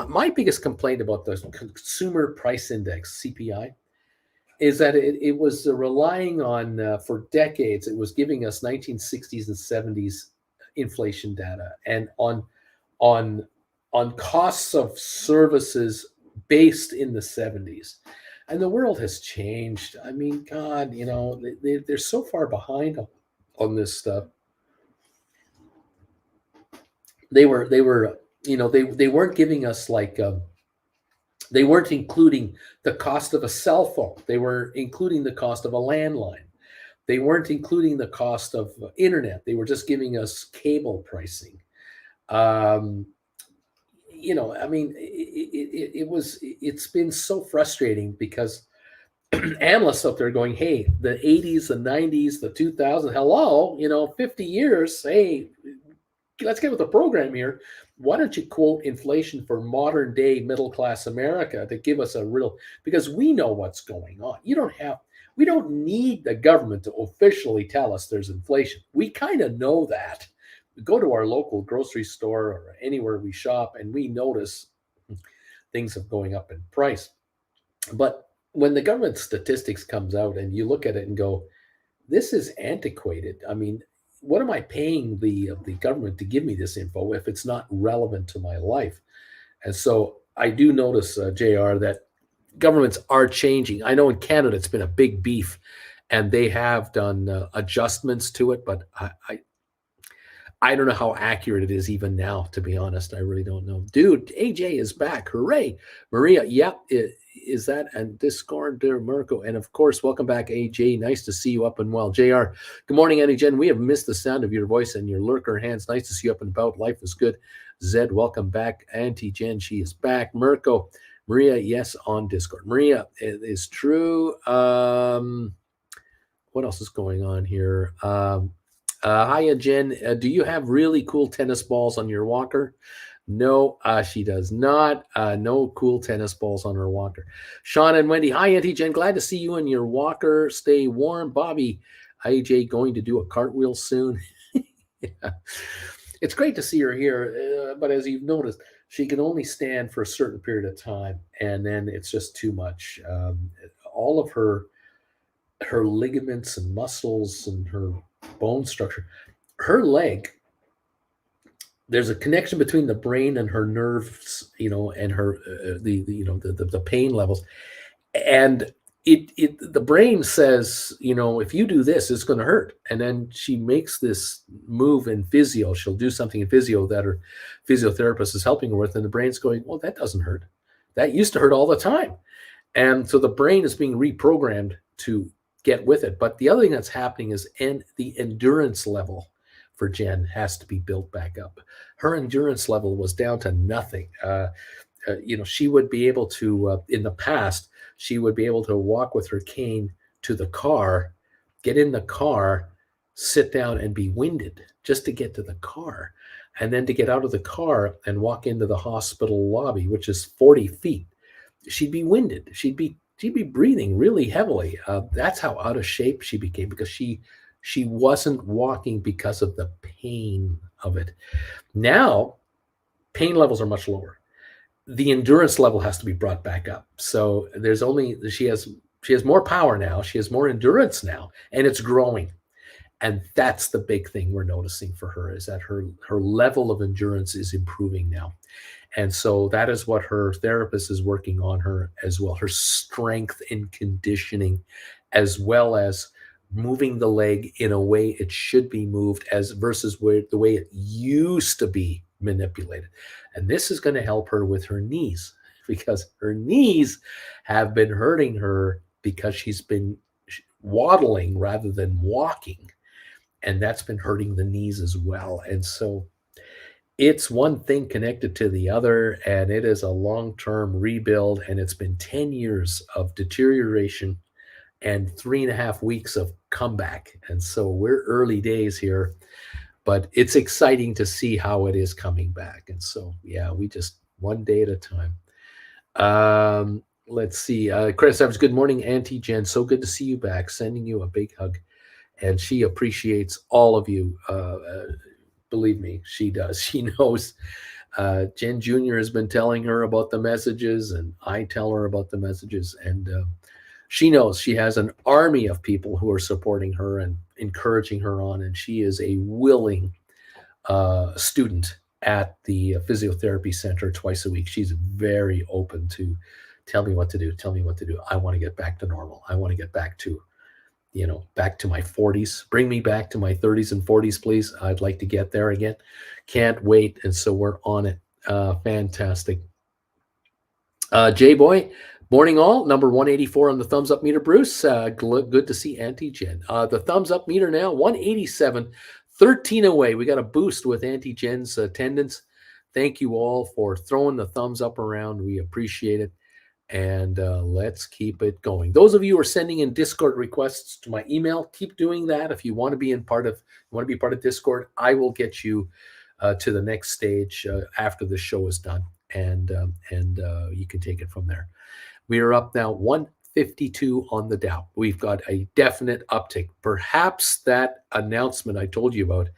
my biggest complaint about the Consumer Price Index, CPI, is that it was relying on, for decades, it was giving us 1960s and 70s inflation data, and on costs of services based in the 70s. And the world has changed. I mean, God, they're so far behind on this stuff. They weren't giving us they weren't including the cost of a cell phone. They were including the cost of a landline. They weren't including the cost of internet. They were just giving us cable pricing. It's been so frustrating because analysts out there going, hey, the 80s, the 90s, the 2000s, hello, 50 years, hey, let's get with the program here. Why don't you quote inflation for modern day middle class America to give us a real, because we know what's going on. We don't need the government to officially tell us there's inflation. We kind of know that. We go to our local grocery store or anywhere we shop and we notice things are going up in price. But when the government statistics comes out and you look at it and go, this is antiquated. I mean, what am I paying the government to give me this info if it's not relevant to my life? And so I do notice, Jr., that governments are changing. I know in Canada it's been a big beef, and they have done adjustments to it, but I don't know how accurate it is even now, to be honest. I really don't know. Dude, AJ is back. Hooray. Maria, yep, is that and Discord there, Mirko. And of course, welcome back, AJ. Nice to see you up and well. JR, good morning, Annie Jen. We have missed the sound of your voice and your lurker hands. Nice to see you up and about. Life is good. Zed, welcome back. Auntie Jen, she is back. Mirko, Maria, yes, on Discord. Maria, it is true. What else is going on here? Hiya, Jen. Do you have really cool tennis balls on your walker? No, she does not. No cool tennis balls on her walker. Sean and Wendy. Hi, Auntie Jen. Glad to see you in your walker. Stay warm. Bobby, AJ going to do a cartwheel soon. Yeah. It's great to see her here, but as you've noticed, she can only stand for a certain period of time, and then it's just too much. All of her ligaments and muscles and her bone structure, her leg, there's a connection between the brain and her nerves, and her the pain levels, and the brain says, if you do this, it's going to hurt, and then she makes this move in physio. She'll do something in physio that her physiotherapist is helping her with, and the brain's going, well, that doesn't hurt. That used to hurt all the time, and so the brain is being reprogrammed to get with it. But the other thing that's happening is the endurance level for Jen has to be built back up. Her endurance level was down to nothing. She would be able to, in the past, she would be able to walk with her cane to the car, get in the car, sit down and be winded just to get to the car. And then to get out of the car and walk into the hospital lobby, which is 40 feet, she'd be winded. She'd be breathing really heavily. That's how out of shape she became, because she wasn't walking because of the pain of it. Now, pain levels are much lower. The endurance level has to be brought back up. So she has more power now. She has more endurance now, and it's growing. And that's the big thing we're noticing for her, is that her level of endurance is improving now. And so that is what her therapist is working on her as well, her strength and conditioning, as well as moving the leg in a way it should be moved as versus the way it used to be manipulated. And this is going to help her with her knees, because her knees have been hurting her because she's been waddling rather than walking. And that's been hurting the knees as well. And so it's one thing connected to the other, and it is a long-term rebuild, and it's been 10 years of deterioration and 3.5 weeks of comeback. And so we're early days here, but it's exciting to see how it is coming back. And so, yeah, we just one day at a time. Let's see. Chris Evans, good morning, Auntie Jen. So good to see you back. Sending you a big hug. And she appreciates all of you. Believe me, she does. She knows. Jen Jr. has been telling her about the messages, and I tell her about the messages. And she knows she has an army of people who are supporting her and encouraging her on. And she is a willing student at the physiotherapy center twice a week. She's very open to tell me what to do. Tell me what to do. I want to get back to normal. I want to get back to my 40s. Bring me back to my 30s and 40s, please. I'd like to get there again. Can't wait. And so we're on it. Fantastic. J-Boy, morning all. Number 184 on the thumbs up meter, Bruce. Good to see Auntie Jen. The thumbs up meter now, 187, 13 away. We got a boost with Auntie Jen's attendance. Thank you all for throwing the thumbs up around. We appreciate it. and let's keep it going. Those of you who are sending in Discord requests to my email, keep doing that. If you want to be part of Discord, I will get you to the next stage after the show is done, and you can take it from there. We are up now 152 on the Dow. We've got a definite uptick. Perhaps that announcement I told you about,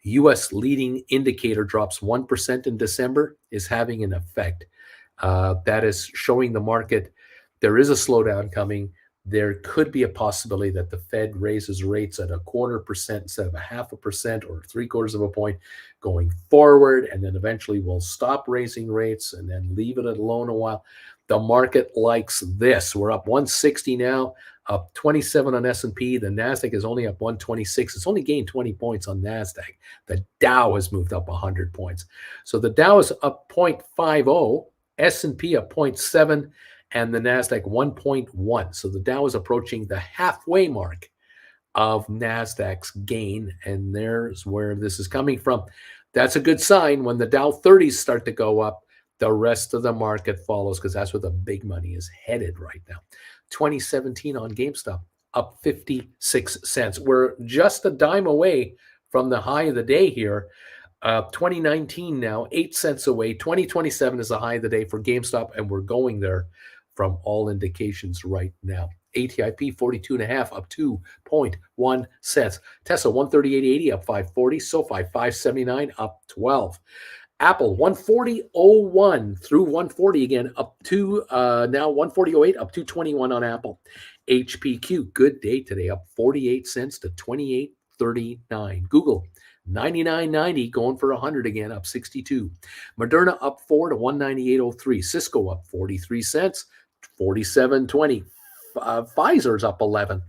U.S. leading indicator drops 1% in December, is having an effect. That is showing the market there is a slowdown coming. There could be a possibility that the Fed raises rates at 0.25% instead of 0.5% or 0.75 of a point going forward, and then eventually we'll stop raising rates and then leave it alone a while. The market likes this. We're up 160 now, up 27 on S&P. The NASDAQ is only up 126. It's only gained 20 points on NASDAQ. The Dow has moved up 100 points. So the Dow is up 0.50, S&P up 0.7, and the NASDAQ 1.1. So the Dow is approaching the halfway mark of NASDAQ's gain, and there's where this is coming from. That's a good sign. When the Dow 30s start to go up, the rest of the market follows, because that's where the big money is headed right now. 2017 on GameStop, up 56 cents. We're just a dime away from the high of the day here. 2019 now, 8 cents away. 2027 is the high of the day for GameStop, and we're going there from all indications right now. ATIP 42.5 up 2.1 cents. Tesla 138.80 up 540. SoFi 579 up 12. Apple 140.01 through 140 again, up to now 140.08, up 221 on Apple. HPQ, good day today, up 48 cents to 28.39. Google 99.90, going for 100 again, up 62. Moderna up 4 to 198.03. Cisco up 43 cents, 47.20. Pfizer's up 11.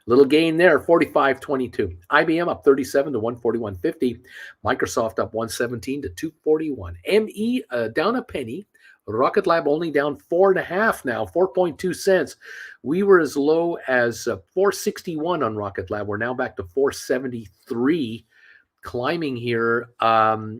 Little gain there, 45.22. IBM up 37 to 141.50. Microsoft up 117 to 241. ME down a penny. Rocket Lab only down 4.5 now, 4.2 cents. We were as low as 461 on Rocket Lab. We're now back to 473, climbing here on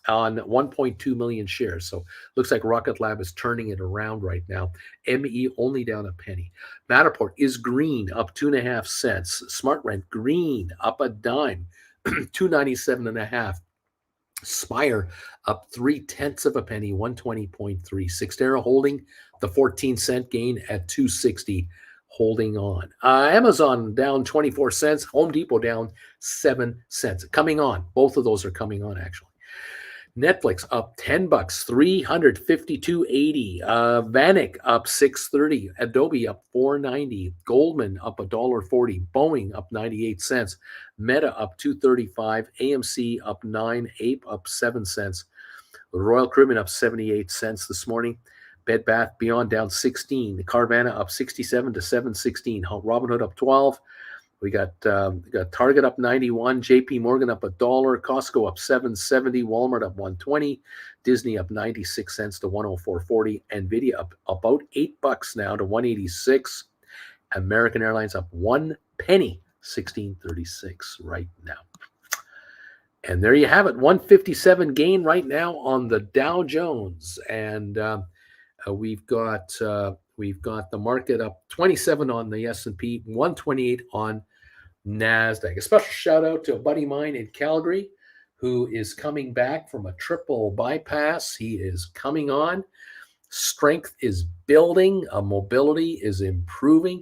1.2 million shares. So looks like Rocket Lab is turning it around right now. ME only down a penny. Matterport is green, up 2.5 cents. SmartRent green, up a dime, 297.5. Spire up 0.3 of a penny, 120.3. Cyxtera holding the 14-cent gain at 260, holding on. Amazon down 24 cents. Home Depot down 7 cents. Coming on. Both of those are coming on, actually. Netflix up $10, 352.80. Vanik up 6.30. Adobe up 4.90. Goldman up $1.40. Boeing up 98 cents. Meta up 2.35. AMC up 9. Ape up 7 cents. Royal Caribbean up 78 cents this morning. Bed Bath Beyond down 16. Carvana up 67 to 7.16. Robinhood up 12. We got Target up 91, JP Morgan up $1, Costco up 7.70, Walmart up 120, Disney up 96 cents to 104.40, Nvidia up about $8 now to 186, American Airlines up 1 penny, 16.36 right now. And there you have it, 157 gain right now on the Dow Jones, and we've got the market up 27 on the S&P, 128 on NASDAQ. A special shout out to a buddy of mine in Calgary who is coming back from a triple bypass. He is coming on. Strength is building. Mobility is improving.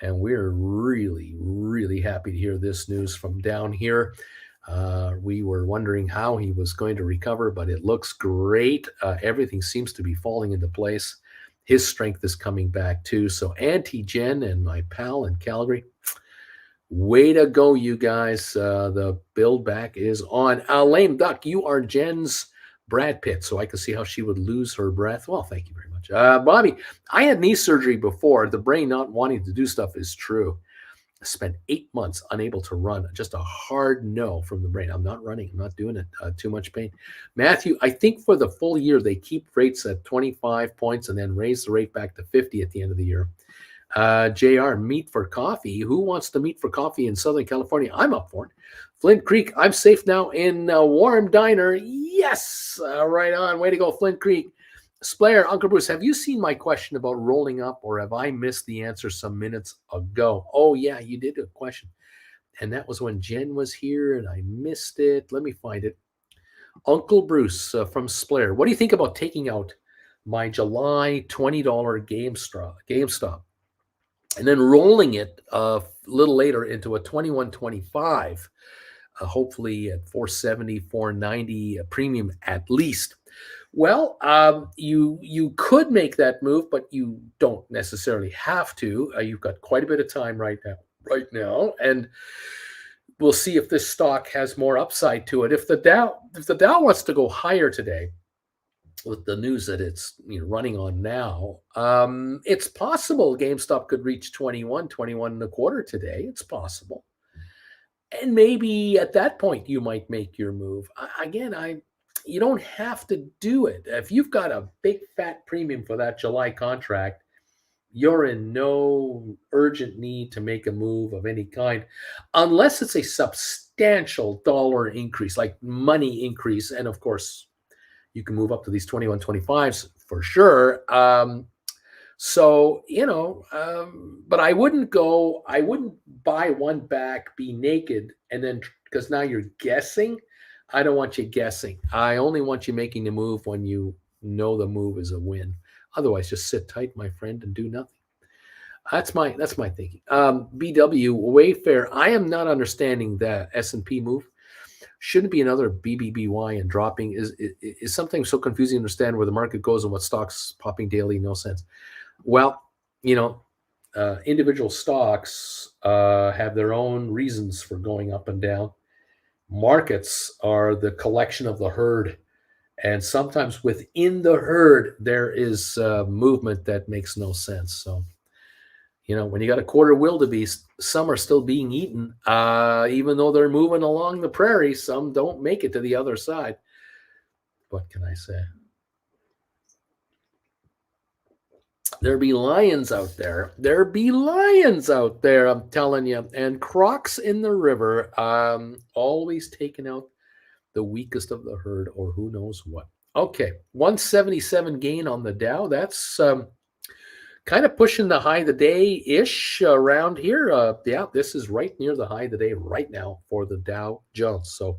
And we're really, really happy to hear this news from down here. We were wondering how he was going to recover, but it looks great. Everything seems to be falling into place. His strength is coming back too. So Auntie Jen and my pal in Calgary, way to go, you guys. The build back is on. Lame Duck, you are Jen's Brad Pitt, so I can see how she would lose her breath. Well, thank you very much. Bobby, I had knee surgery before. The brain not wanting to do stuff is true. I spent 8 months unable to run. Just a hard no from the brain. I'm not running. I'm not doing it. Too much pain. Matthew, I think for the full year, they keep rates at 25 points and then raise the rate back to 50 at the end of the year. JR, meet for coffee. Who wants to meet for coffee in Southern California? I'm up for it. Flint Creek, I'm safe now in Warm Diner. Yes, right on. Way to go, Flint Creek. Splayer, Uncle Bruce, have you seen my question about rolling up, or have I missed the answer some minutes ago? Oh, yeah, you did a question. And that was when Jen was here, and I missed it. Let me find it. Uncle Bruce from Splayer, what do you think about taking out my July $20 GameStop and then rolling it a little later into a 21.25, hopefully at 470, 490 premium at least? Well, you could make that move, but you don't necessarily have to. You've got quite a bit of time right now, and we'll see if this stock has more upside to it. If the Dow wants to go higher today, with the news that it's running on now, it's possible GameStop could reach 21 and a quarter today. It's possible, and maybe at that point you might make your move. Again, you don't have to do it. If you've got a big fat premium for that July contract, you're in no urgent need to make a move of any kind, unless it's a substantial dollar increase, like money increase. And of course, you can move up to these 21.25s for sure. But I wouldn't buy one back, be naked, and then, because now you're guessing. I don't want you guessing. I only want you making the move when you know the move is a win. Otherwise, just sit tight, my friend, and do nothing. That's my thinking. BW Wayfair. I am not understanding that S&P move. Shouldn't be another BBBY and dropping. Is something so confusing to understand where the market goes and what stocks popping daily? No sense. Well, individual stocks have their own reasons for going up and down. Markets are the collection of the herd. And sometimes within the herd, there is movement that makes no sense. So, when you got a quarter wildebeest, some are still being eaten, even though they're moving along the prairie. Some don't make it to the other side. What can I say? There be lions out there. There be lions out there, I'm telling you. And crocs in the river, always taking out the weakest of the herd, or who knows what. Okay, 177 gain on the Dow. That's kind of pushing the high of the day-ish around here. Yeah, this is right near the high of the day right now for the Dow Jones. So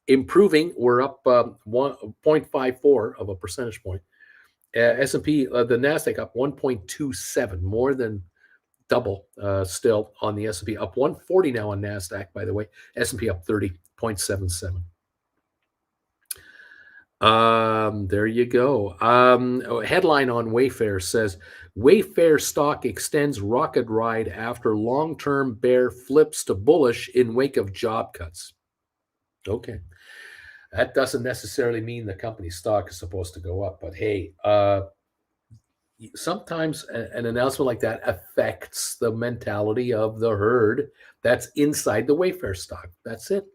improving. We're up 1.54 of a percentage point. S&P, the NASDAQ up 1.27, more than double still on the S&P. Up 140 now on NASDAQ, by the way. S&P up 30.77. There you go. Headline on Wayfair says, Wayfair stock extends rocket ride after long-term bear flips to bullish in wake of job cuts. Okay. That doesn't necessarily mean the company's stock is supposed to go up, but hey, sometimes an announcement like that affects the mentality of the herd that's inside the Wayfair stock. That's it.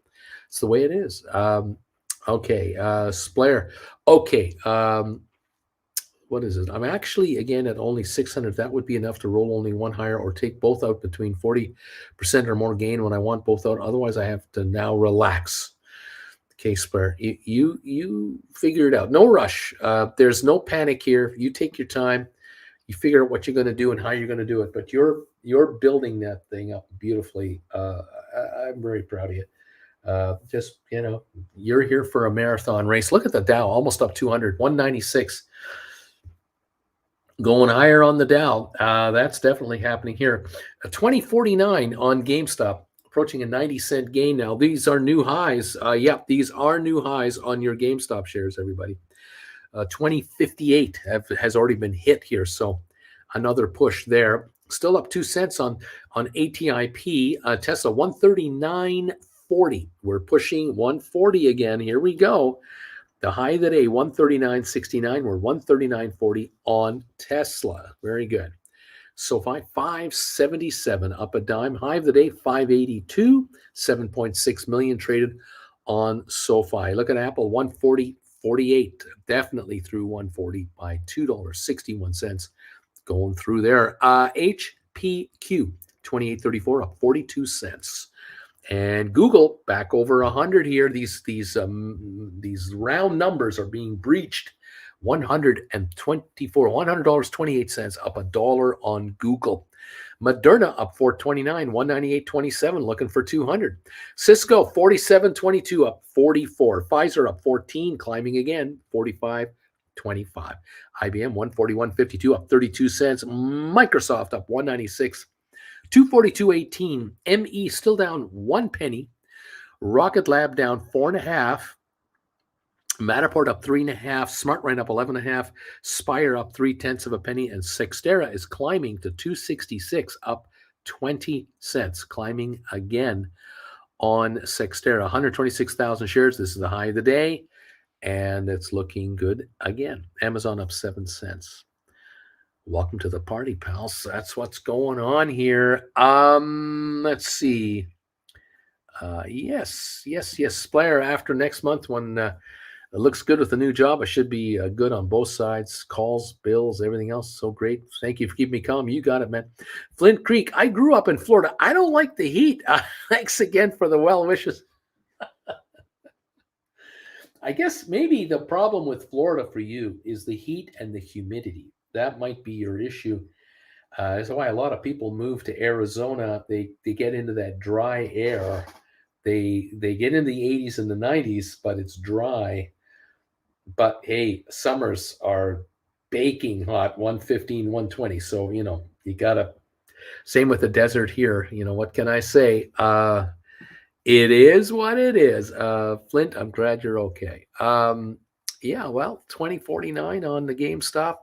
It's the way it is. Okay, Splayer. Okay, what is it? I'm actually, again, at only 600. That would be enough to roll only one higher or take both out between 40% or more gain when I want both out. Otherwise, I have to now relax. Okay, Splayer, you figure it out. No rush. There's no panic here. You take your time. You figure out what you're going to do and how you're going to do it. But you're building that thing up beautifully. I'm very proud of you. You're here for a marathon race. Look at the Dow, almost up 200, 196. Going higher on the Dow. That's definitely happening here. 2049 on GameStop, approaching a 90-cent gain now. These are new highs. These are new highs on your GameStop shares, everybody. 2058 has already been hit here, so another push there. Still up 2 cents on ATIP. Tesla 139.40. We're pushing 140 again. Here we go. The high of the day, 139.69. We're 139.40 on Tesla. Very good. SoFi 577, up a dime. High of the day, 582. 7.6 million traded on SoFi. Look at Apple, 140.48. Definitely through 140 by $2.61. Going through there. HPQ 28.34, up 42 cents. And Google back over 100 here. These round numbers are being breached. $128, up a dollar on Google. Moderna up 429, 198.27, looking for 200. Cisco 47.22, up 44. Pfizer up 14, climbing again, 45.25. IBM 141.52, up 32 cents. Microsoft up 196, 242.18. ME still down 1 penny. Rocket Lab down 4.5. Matterport up 3.5, SmartRent up 11.5, Spire up 0.3 of a penny, and Sextera is climbing to 266, up 20 cents, climbing again on Sextera. 126,000 shares. This is the high of the day, and it's looking good again. Amazon up 7 cents. Welcome to the party, pals. That's what's going on here. Let's see. Yes. Splayer after next month when it looks good with the new job. I should be good on both sides. Calls, bills, everything else. So great. Thank you for keeping me calm. You got it, man. Flint Creek. I grew up in Florida. I don't like the heat. Thanks again for the well wishes. I guess maybe the problem with Florida for you is the heat and the humidity. That might be your issue. That's why a lot of people move to Arizona. They get into that dry air. They get in the 80s and the 90s, but it's dry. But hey, summers are baking hot, 115, 120. So, you got to, same with the desert here. What can I say? It is what it is. Flint, I'm glad you're okay. Yeah, well, 2049 on the GameStop.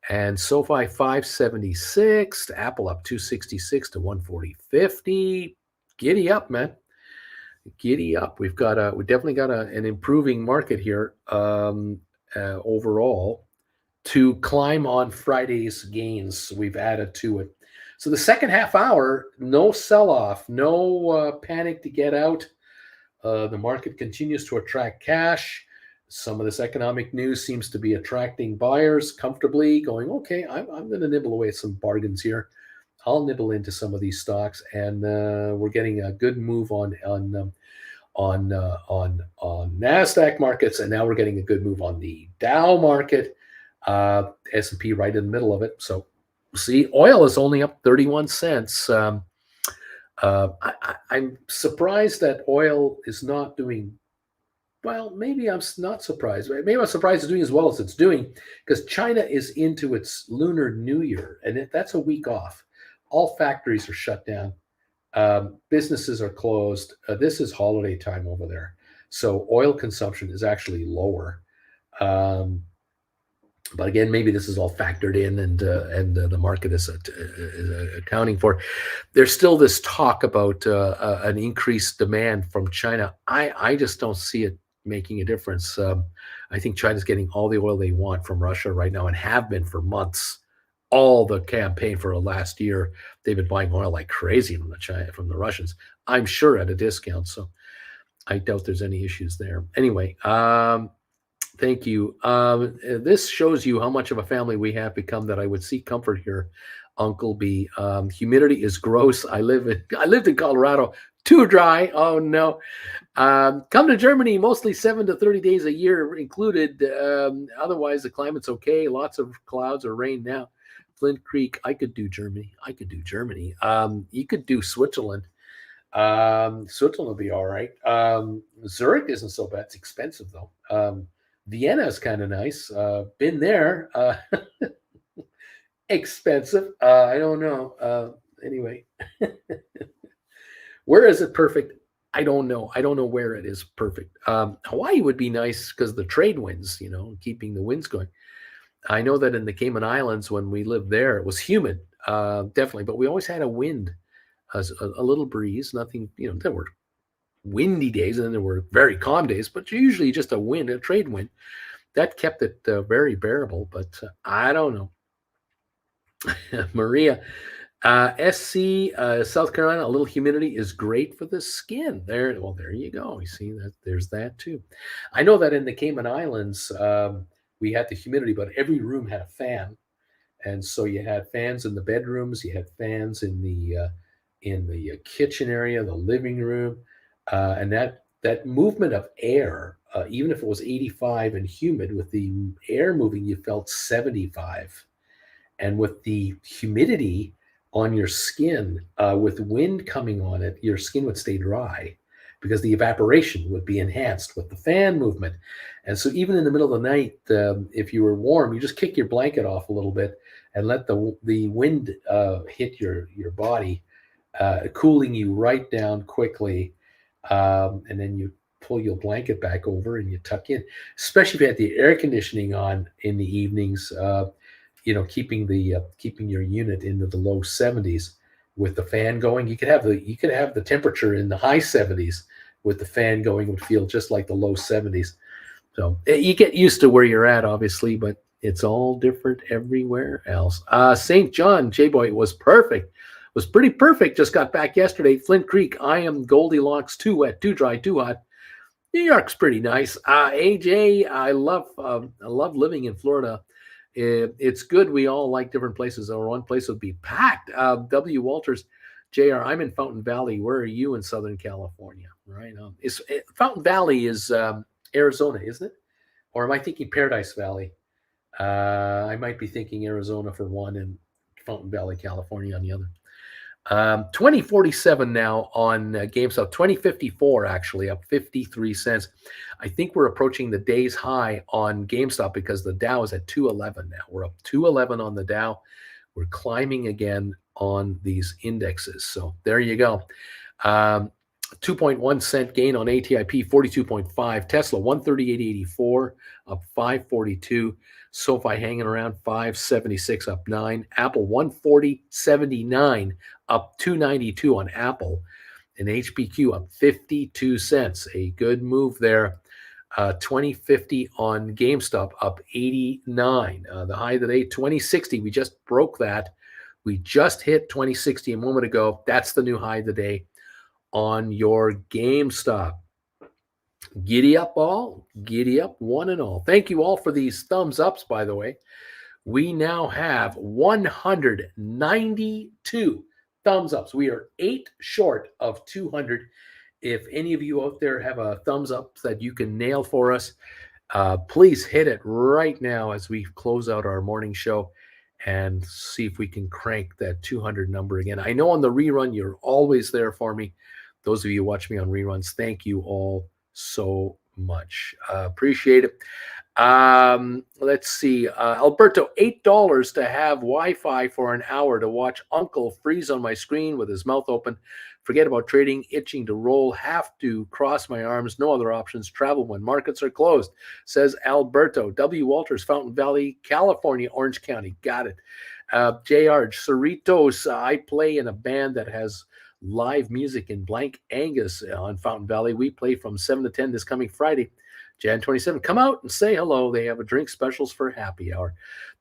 And SoFi 576, Apple up 266 to 140.50. Giddy up, man. Giddy up. We definitely got an improving market here overall to climb on Friday's gains. We've added to it. So the second half hour, no sell-off, no panic to get out. The market continues to attract cash. Some of this economic news seems to be attracting buyers comfortably, going, okay, I'm going to nibble away some bargains here. I'll nibble into some of these stocks, and we're getting a good move on Nasdaq markets, and now we're getting a good move on the Dow market. S&P right in the middle of it. So, see, oil is only up 31 cents. I'm surprised that oil is not doing well. Maybe I'm not surprised. Maybe I'm surprised it's doing as well as it's doing because China is into its Lunar New Year, and that's a week off. All factories are shut down. Businesses are closed. This is holiday time over there. So oil consumption is actually lower. But again, maybe this is all factored in, and the market is accounting for. There's still this talk about an increased demand from China. I just don't see it making a difference. I think China's getting all the oil they want from Russia right now and have been for months. All the campaign for last year, they've been buying oil like crazy from the Russians. I'm sure at a discount. So I doubt there's any issues there. Anyway, thank you. This shows you how much of a family we have become that I would seek comfort here, Uncle B. Humidity is gross. I lived in Colorado. Too dry. Oh no. Come to Germany, mostly 7 to 30 days a year included. Otherwise, the climate's okay. Lots of clouds or rain now. Flint Creek. I could do Germany. You could do Switzerland. Switzerland will be all right. Zurich isn't so bad. It's expensive though. Vienna is kind of nice. Been there. Expensive. I don't know. Anyway, where is it perfect? I don't know. I don't know where it is perfect. Hawaii would be nice because the trade winds, keeping the winds going. I know that in the Cayman Islands, when we lived there, it was humid, definitely, but we always had a wind, a little breeze, nothing, there were windy days and then there were very calm days, but usually just a trade wind. That kept it very bearable, but I don't know. Maria, SC, South Carolina, a little humidity is great for the skin. There you go. You see that there's that too. I know that in the Cayman Islands, we had the humidity, but every room had a fan, and so you had fans in the bedrooms, you had fans in the kitchen area, the living room, and that movement of air even if it was 85 and humid, with the air moving, you felt 75. And with the humidity on your skin, with wind coming on it, your skin would stay dry because the evaporation would be enhanced with the fan movement. And so, even in the middle of the night, if you were warm, you just kick your blanket off a little bit and let the wind hit your body, cooling you right down quickly. And then you pull your blanket back over and you tuck in, especially if you had the air conditioning on in the evenings. Keeping your unit into the low 70s with the fan going. You could have the temperature in the high 70s with the fan going. It would feel just like the low 70s. So you get used to where you're at, obviously, but it's all different everywhere else. St. John, J-Boy, was perfect. Was pretty perfect. Just got back yesterday. Flint Creek, I am Goldilocks, too wet, too dry, too hot. New York's pretty nice. AJ, I love living in Florida. It's good. We all like different places, or one place would be packed. W. Walters, Jr. I'm in Fountain Valley. Where are you in Southern California? Right. Fountain Valley is Arizona, isn't it? Or am I thinking Paradise Valley? I might be thinking Arizona for one and Fountain Valley, California on the other. 2047 now on GameStop. 2054 actually up 53 cents. I think we're approaching the day's high on GameStop because the Dow is at 211 now. We're up 211 on the Dow. We're climbing again on these indexes. So there you go. 2.1 cent gain on ATIP, 42.5. Tesla 138.84 up 542. SoFi hanging around 576 up 9. Apple 140.79 up 292 on Apple. And HPQ up 52 cents. A good move there. 2050 on GameStop up 89. The high of the day, 2060. We just broke that. We just hit 2060 a moment ago. That's the new high of the day on your GameStop. Giddy up all, giddy up one and all. Thank you all for these thumbs ups, by the way. We now have 192 thumbs ups. We are 8 short of 200. If any of you out there have a thumbs up that you can nail for us, please hit it right now as we close out our morning show and see if we can crank that 200 number again. I know on the rerun, you're always there for me. Those of you who watch me on reruns, thank you all so much. Appreciate it. Let's see. Alberto, $8 to have Wi-Fi for an hour to watch Uncle freeze on my screen with his mouth open. Forget about trading, itching to roll, have to cross my arms, no other options, travel when markets are closed, says Alberto. W. Walters, Fountain Valley, California, Orange County. Got it. JR, Cerritos, I play in a band that has live music in Blank Angus on Fountain Valley. We play from 7 to 10 this coming Friday, Jan 27. Come out and say hello. They have a drink specials for happy hour.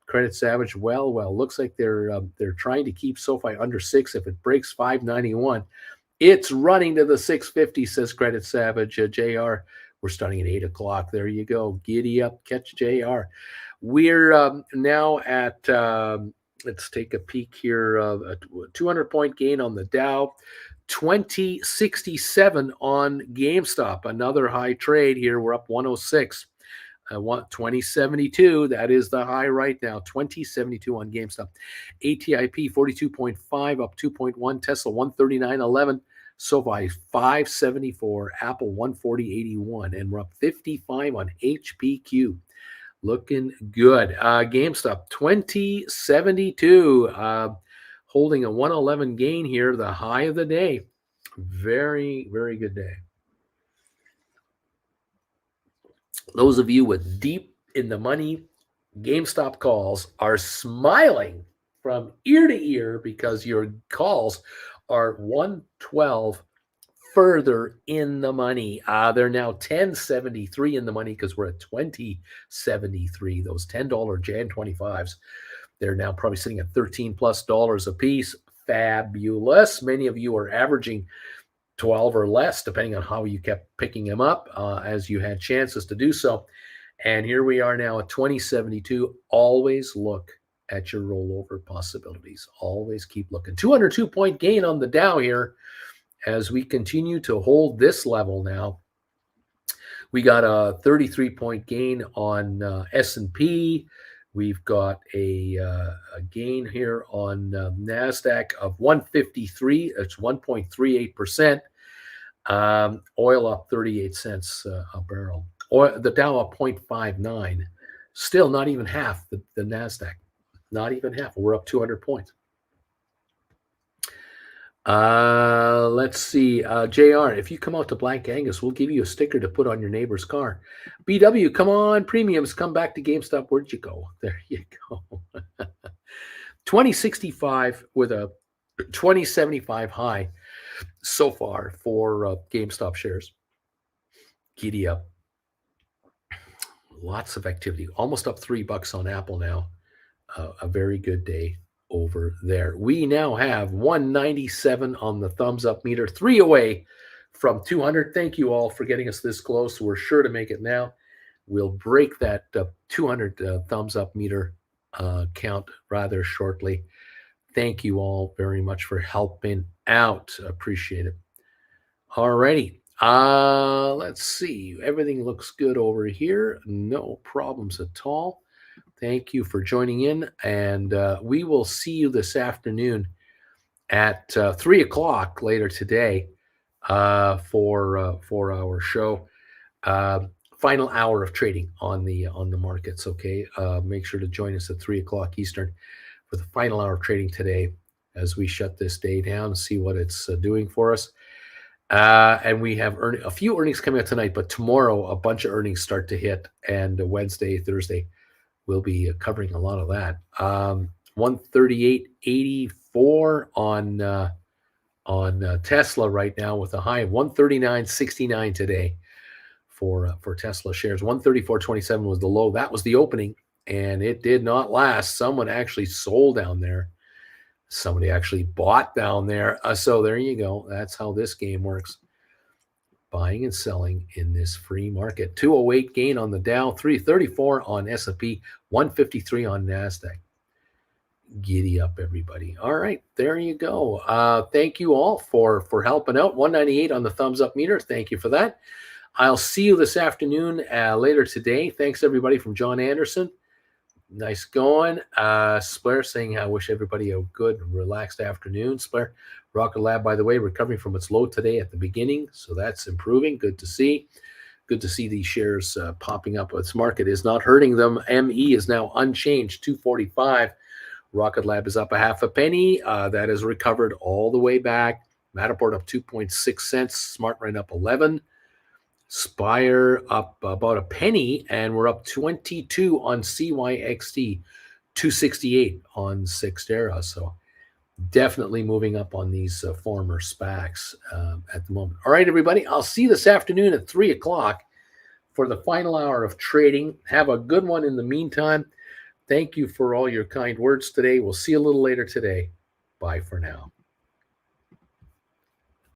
Credit Savage, well, looks like they're trying to keep SoFi under 6. If it breaks 591, it's running to the 650, says Credit Savage. JR, we're starting at 8 o'clock. There you go. Giddy up, catch JR. We're now at, let's take a peek here, a 200-point gain on the Dow, 2067 on GameStop. Another high trade here. We're up 106. 2072, that is the high right now, 2072 on GameStop. ATIP 42.5 up 2.1, Tesla 139.11, SoFi 574, Apple 140.81, and we're up 55 on HPQ. Looking good. GameStop 2072, holding a 111 gain here, the high of the day. Very, very good day. Those of you with deep in the money GameStop calls are smiling from ear to ear because your calls are 112 further in the money. They're now 1073 in the money because we're at 2073. Those $10 Jan 25s, they're now probably sitting at $13+ a piece. Fabulous. Many of you are averaging 12 or less, depending on how you kept picking them up as you had chances to do so. And here we are now at 2072. Always look at your rollover possibilities. Always keep looking. 202-point gain on the Dow here as we continue to hold this level now. We got a 33-point gain on S&P. We've got a gain here on NASDAQ of 153. It's 1.38%. Oil up 38 cents a barrel. Oil, the Dow up 0.59. Still not even half the NASDAQ. Not even half. We're up 200 points. Let's see. JR, if you come out to Black Angus, we'll give you a sticker to put on your neighbor's car. BW, come on, premiums, come back to GameStop. Where'd you go? There you go. 2065 with a 2075 high so far for GameStop shares. Giddy up. Lots of activity. Almost up $3 on Apple now. A very good day over there. We now have 197 on the thumbs up meter, 3 away from 200. Thank you all for getting us this close. We're sure to make it now. We'll break that 200 thumbs up meter count rather shortly. Thank you all very much for helping out. Appreciate it. All righty. Let's see. Everything looks good over here. No problems at all. Thank you for joining in, and we will see you this afternoon at 3 o'clock later today for our show. Final hour of trading on the markets. Okay, make sure to join us at 3 o'clock Eastern for the final hour of trading today as we shut this day down and see what it's doing for us. And we have a few earnings coming out tonight, but tomorrow a bunch of earnings start to hit, and Wednesday, Thursday. We'll be covering a lot of that. 138.84 on Tesla right now, with a high of 139.69 today for Tesla shares. 134.27 was the low. That was the opening, and it did not last. Someone actually sold down there. Somebody actually bought down there. So there you go. That's how this game works. Buying and selling in this free market. 208 gain on the Dow, 334 on S&P, 153 on NASDAQ. Giddy up, everybody. All right, there you go. Thank you all for helping out. 198 on the thumbs up meter. Thank you for that. I'll see you this afternoon later today. Thanks, everybody, from John Anderson. Nice going. Splair saying, I wish everybody a good, relaxed afternoon. Splair, Rocket Lab, by the way, recovering from its low today at the beginning, so that's improving. Good to see. Good to see these shares popping up. Its market is not hurting them. ME is now unchanged, 245. Rocket Lab is up a half a penny. That has recovered all the way back. Matterport up 2.6 cents. SmartRent up 11. Spire up about a penny, and we're up 22 on CYXT, 268 on Cyxtera. So definitely moving up on these former SPACs at the moment. All right, everybody, I'll see you this afternoon at 3 o'clock for the final hour of trading. Have a good one in the meantime. Thank you for all your kind words today. We'll see you a little later today. Bye for now.